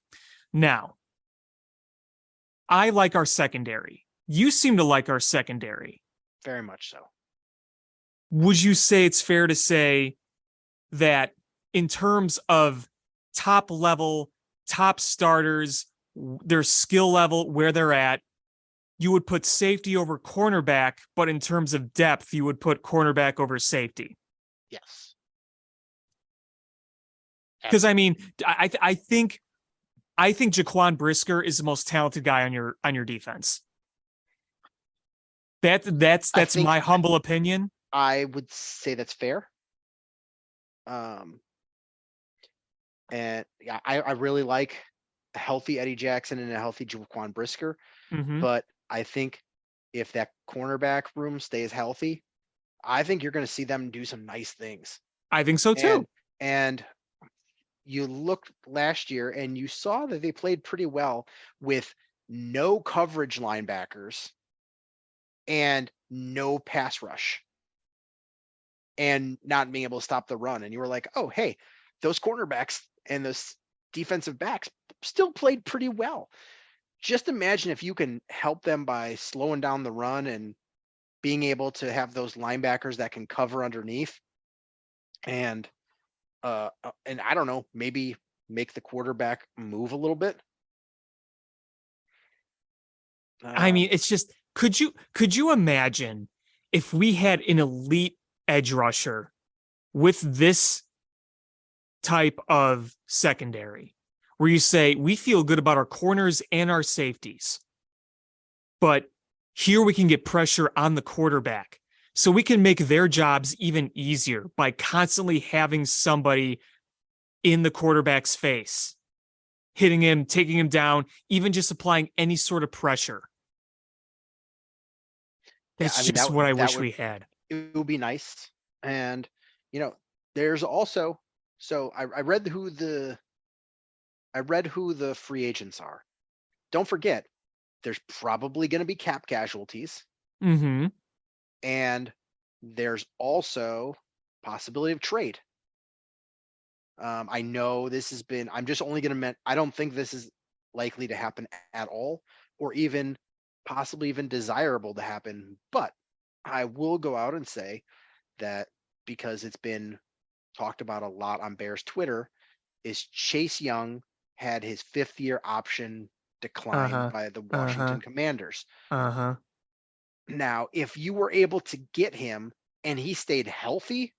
Now, I like our secondary. You seem to like our secondary. Very much so. Would you say it's fair to say that in terms of top level, top starters, their skill level, where they're at, you would put safety over cornerback, but in terms of depth, you would put cornerback over safety? Yes. Because I mean, I think Jaquan Brisker is the most talented guy on your defense. That's my humble opinion. I would say that's fair. And yeah, I really like a healthy Eddie Jackson and a healthy Jaquan Brisker. Mhm. But I think if that cornerback room stays healthy, I think you're going to see them do some nice things. I think so too. And you looked last year and you saw that they played pretty well with no coverage linebackers and no pass rush and not being able to stop the run. And you were like, oh, hey, those cornerbacks and those defensive backs still played pretty well. Just imagine if you can help them by slowing down the run and being able to have those linebackers that can cover underneath and I don't know, maybe make the quarterback move a little bit. I mean, it's just, could you imagine if we had an elite edge rusher with this type of secondary where you say, we feel good about our corners and our safeties, but here we can get pressure on the quarterback so we can make their jobs even easier by constantly having somebody in the quarterback's face, hitting him, taking him down, even just applying any sort of pressure. That's just what I wish we had. It would be nice. And, there's also, so I read who the free agents are. Don't forget, there's probably going to be cap casualties. Mm-hmm. And there's also possibility of trade. I know this has been, I'm just only going to I don't think this is likely to happen at all, or even possibly even desirable to happen. But I will go out and say that because it's been talked about a lot on Bears Twitter, is Chase Young had his 5th-year option declined by the Washington Commanders. Now, if you were able to get him and he stayed healthy,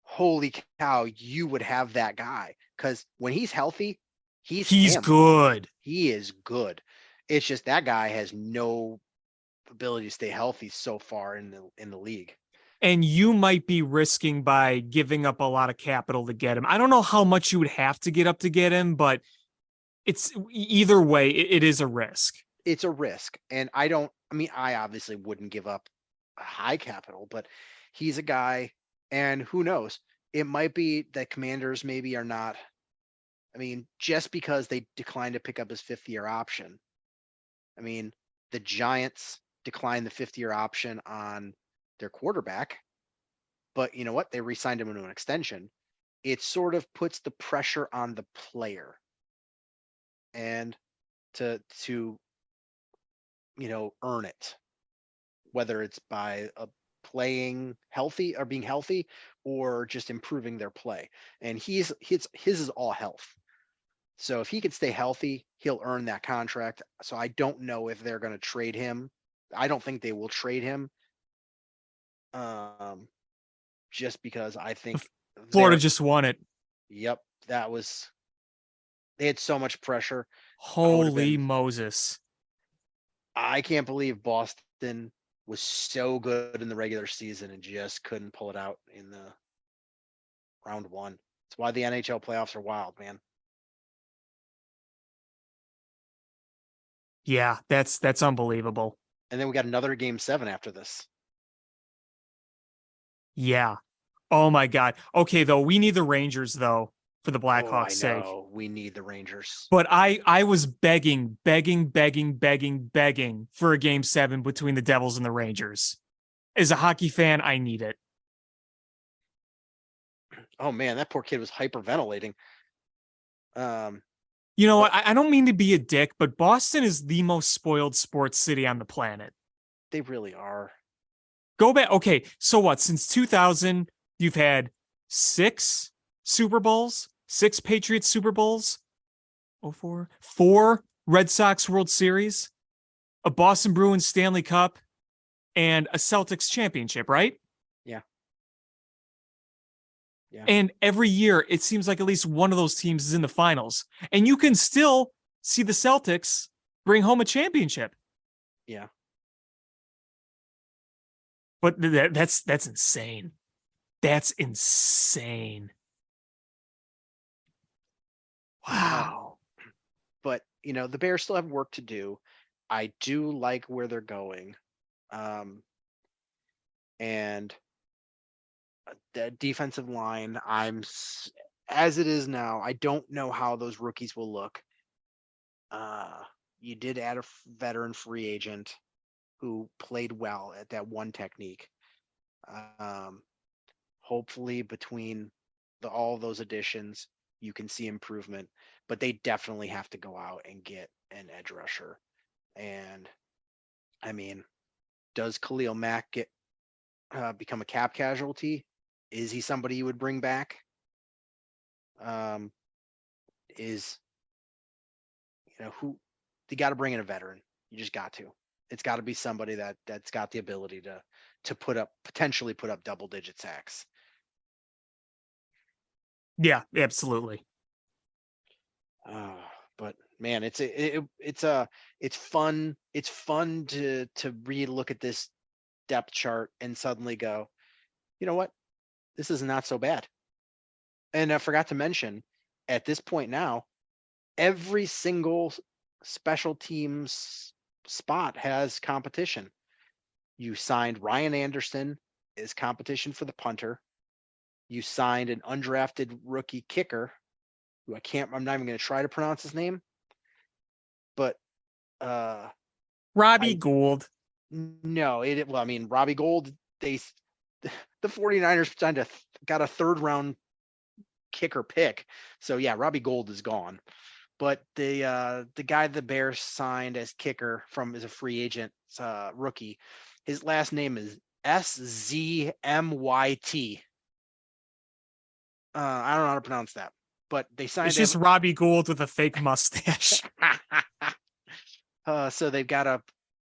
holy cow, you would have that guy. Because when he's healthy, he's good. He is good. It's just that guy has no ability to stay healthy so far in the league. And you might be risking by giving up a lot of capital to get him. I don't know how much you would have to get up to get him, but it's either way, it is a risk. It's a risk. And I obviously wouldn't give up a high capital, but he's a guy, and who knows? It might be that Commanders maybe are not, just because they declined to pick up his 5th-year option. The Giants declined the 5th-year option on their quarterback, but you know what? They re-signed him into an extension. It sort of puts the pressure on the player and to earn it, whether it's by playing healthy or being healthy or just improving their play. And his is all health. So if he could stay healthy, he'll earn that contract. So I don't know if they're going to trade him. I don't think they will trade him. Just because I think Florida just won it. Yep. They had so much pressure. Holy Moses. I can't believe Boston was so good in the regular season and just couldn't pull it out in the round 1. That's why the NHL playoffs are wild, man. Yeah, that's unbelievable. And then we got another game 7 after this. Yeah. Oh my God. Okay, though, we need the Rangers, though. for the Oh, I Blackhawks' sake. know. We need the Rangers. But I was begging for a game 7 between the Devils and the Rangers. As a hockey fan, I need it. Oh man, that poor kid was hyperventilating. You know what? I don't mean to be a dick, but Boston is the most spoiled sports city on the planet. They really are. Go back. Okay, so what? Since 2000, you've had 6 Super Bowls, 6 Patriots Super Bowls, 4 Red Sox World Series, a Boston Bruins Stanley Cup, and a Celtics championship, right? Yeah. Yeah. And every year, it seems like at least one of those teams is in the finals. And you can still see the Celtics bring home a championship. Yeah. But that's insane. That's insane. Wow. But, the Bears still have work to do. I do like where they're going. And the defensive line, as it is now, I don't know how those rookies will look. You did add a veteran free agent who played well at that one technique. Hopefully between all those additions, you can see improvement, but they definitely have to go out and get an edge rusher. And I mean, does Khalil Mack become a cap casualty? Is he somebody you would bring back? Who you got to bring in a veteran. You just got to. It's got to be somebody that's got the ability to potentially put up double digit sacks. Yeah, absolutely. But man, it's fun. It's fun to re-look at this depth chart and suddenly go, you know what? This is not so bad. And I forgot to mention, at this point now, every single special teams spot has competition. You signed Ryan Anderson as competition for the punter. You signed an undrafted rookie kicker who I'm not even going to try to pronounce his name, but Robbie Gould. No, Robbie Gould, the 49ers got a 3rd round kicker pick. So yeah, Robbie Gould is gone. But the guy the Bears signed as kicker as a free agent, rookie, his last name is Szmyt. I don't know how to pronounce that, but they signed. It's just Robbie Gould with a fake mustache. So they've got a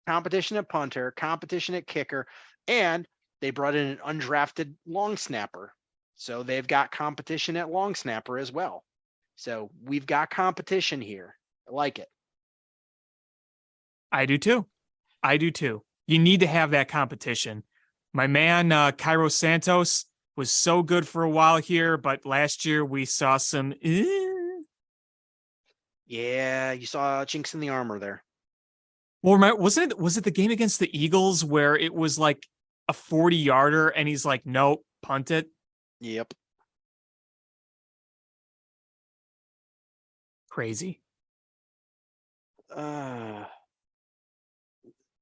competition at punter, competition at kicker, and they brought in an undrafted long snapper. So they've got competition at long snapper as well. So we've got competition here. I like it. I do too. You need to have that competition. My man, Cairo Santos, was so good for a while here, but last year we saw some. Yeah, you saw chinks in the armor there. Well, was it the game against the Eagles where it was like a 40-yarder and he's like, nope, punt it? Yep. Crazy.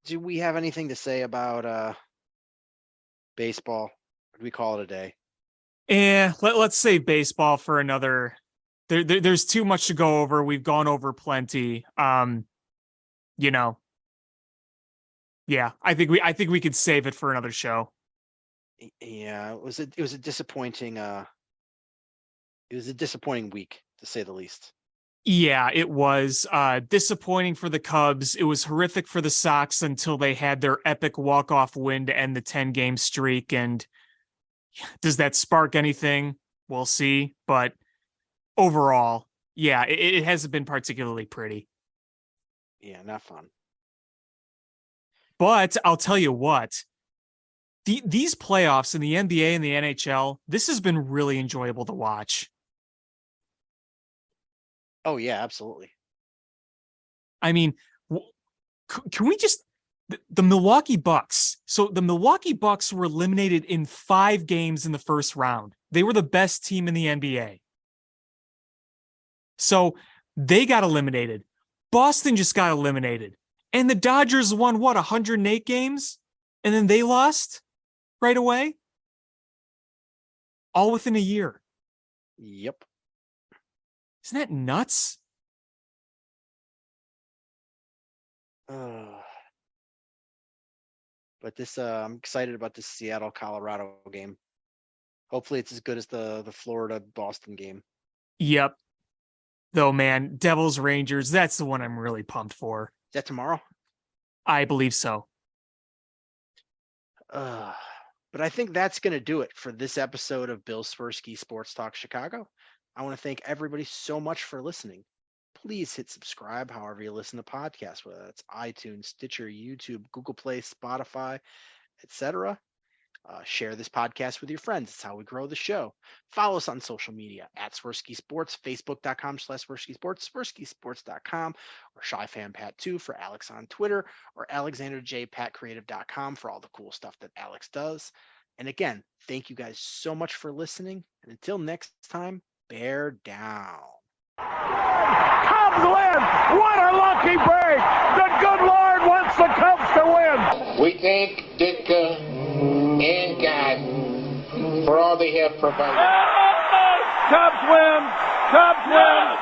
Do we have anything to say about baseball? Or do we call it a day? Yeah, let's save baseball for another. There's too much to go over. We've gone over plenty. Yeah, I think we could save it for another show. Yeah, it was a disappointing week, to say the least. Yeah, it was disappointing for the Cubs. It was horrific for the Sox until they had their epic walk-off win to end the 10-game streak. And does that spark anything? We'll see. But overall, yeah, it hasn't been particularly pretty. Yeah, not fun. But I'll tell you what, these playoffs in the NBA and the NHL, this has been really enjoyable to watch. Oh, yeah, absolutely. I mean, can we just the Milwaukee Bucks? So the Milwaukee Bucks were eliminated in 5 games in the first round. They were the best team in the NBA. So they got eliminated. Boston just got eliminated. And the Dodgers won, 108 games? And then they lost right away? All within a year. Yep. Isn't that nuts? But this, I'm excited about this Seattle-Colorado game. Hopefully it's as good as the Florida-Boston game. Yep. Though, man, Devils Rangers, that's the one I'm really pumped for. Is that tomorrow? I believe so. But I think that's going to do it for this episode of Bill Swerski Sports Talk Chicago. I want to thank everybody so much for listening. Please hit subscribe however you listen to podcasts, whether that's iTunes, Stitcher, YouTube, Google Play, Spotify, etc. Share this podcast with your friends. It's how we grow the show. Follow us on social media at Swerski Sports, Facebook.com/Swerski Sports, SwerskiSports.com, or ShyFanPat2 for Alex on Twitter, or AlexanderJPatCreative.com for all the cool stuff that Alex does. And again, thank you guys so much for listening. And until next time, bear down. Cubs win! What a lucky break! The good Lord wants the Cubs to win! We thank Ditka and God for all they have provided. Cubs win! Cubs win!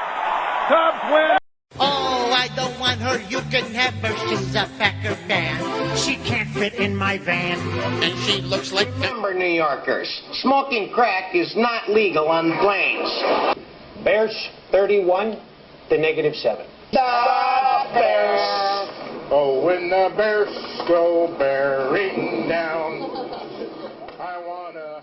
Cubs win! Oh, I don't want her. You can have her. She's a Packer fan. She can't fit in my van. And she looks like Remember, New Yorkers, smoking crack is not legal on planes. Bears 31 to -7. The Bears. Oh, when the Bears go bearing down, I wanna...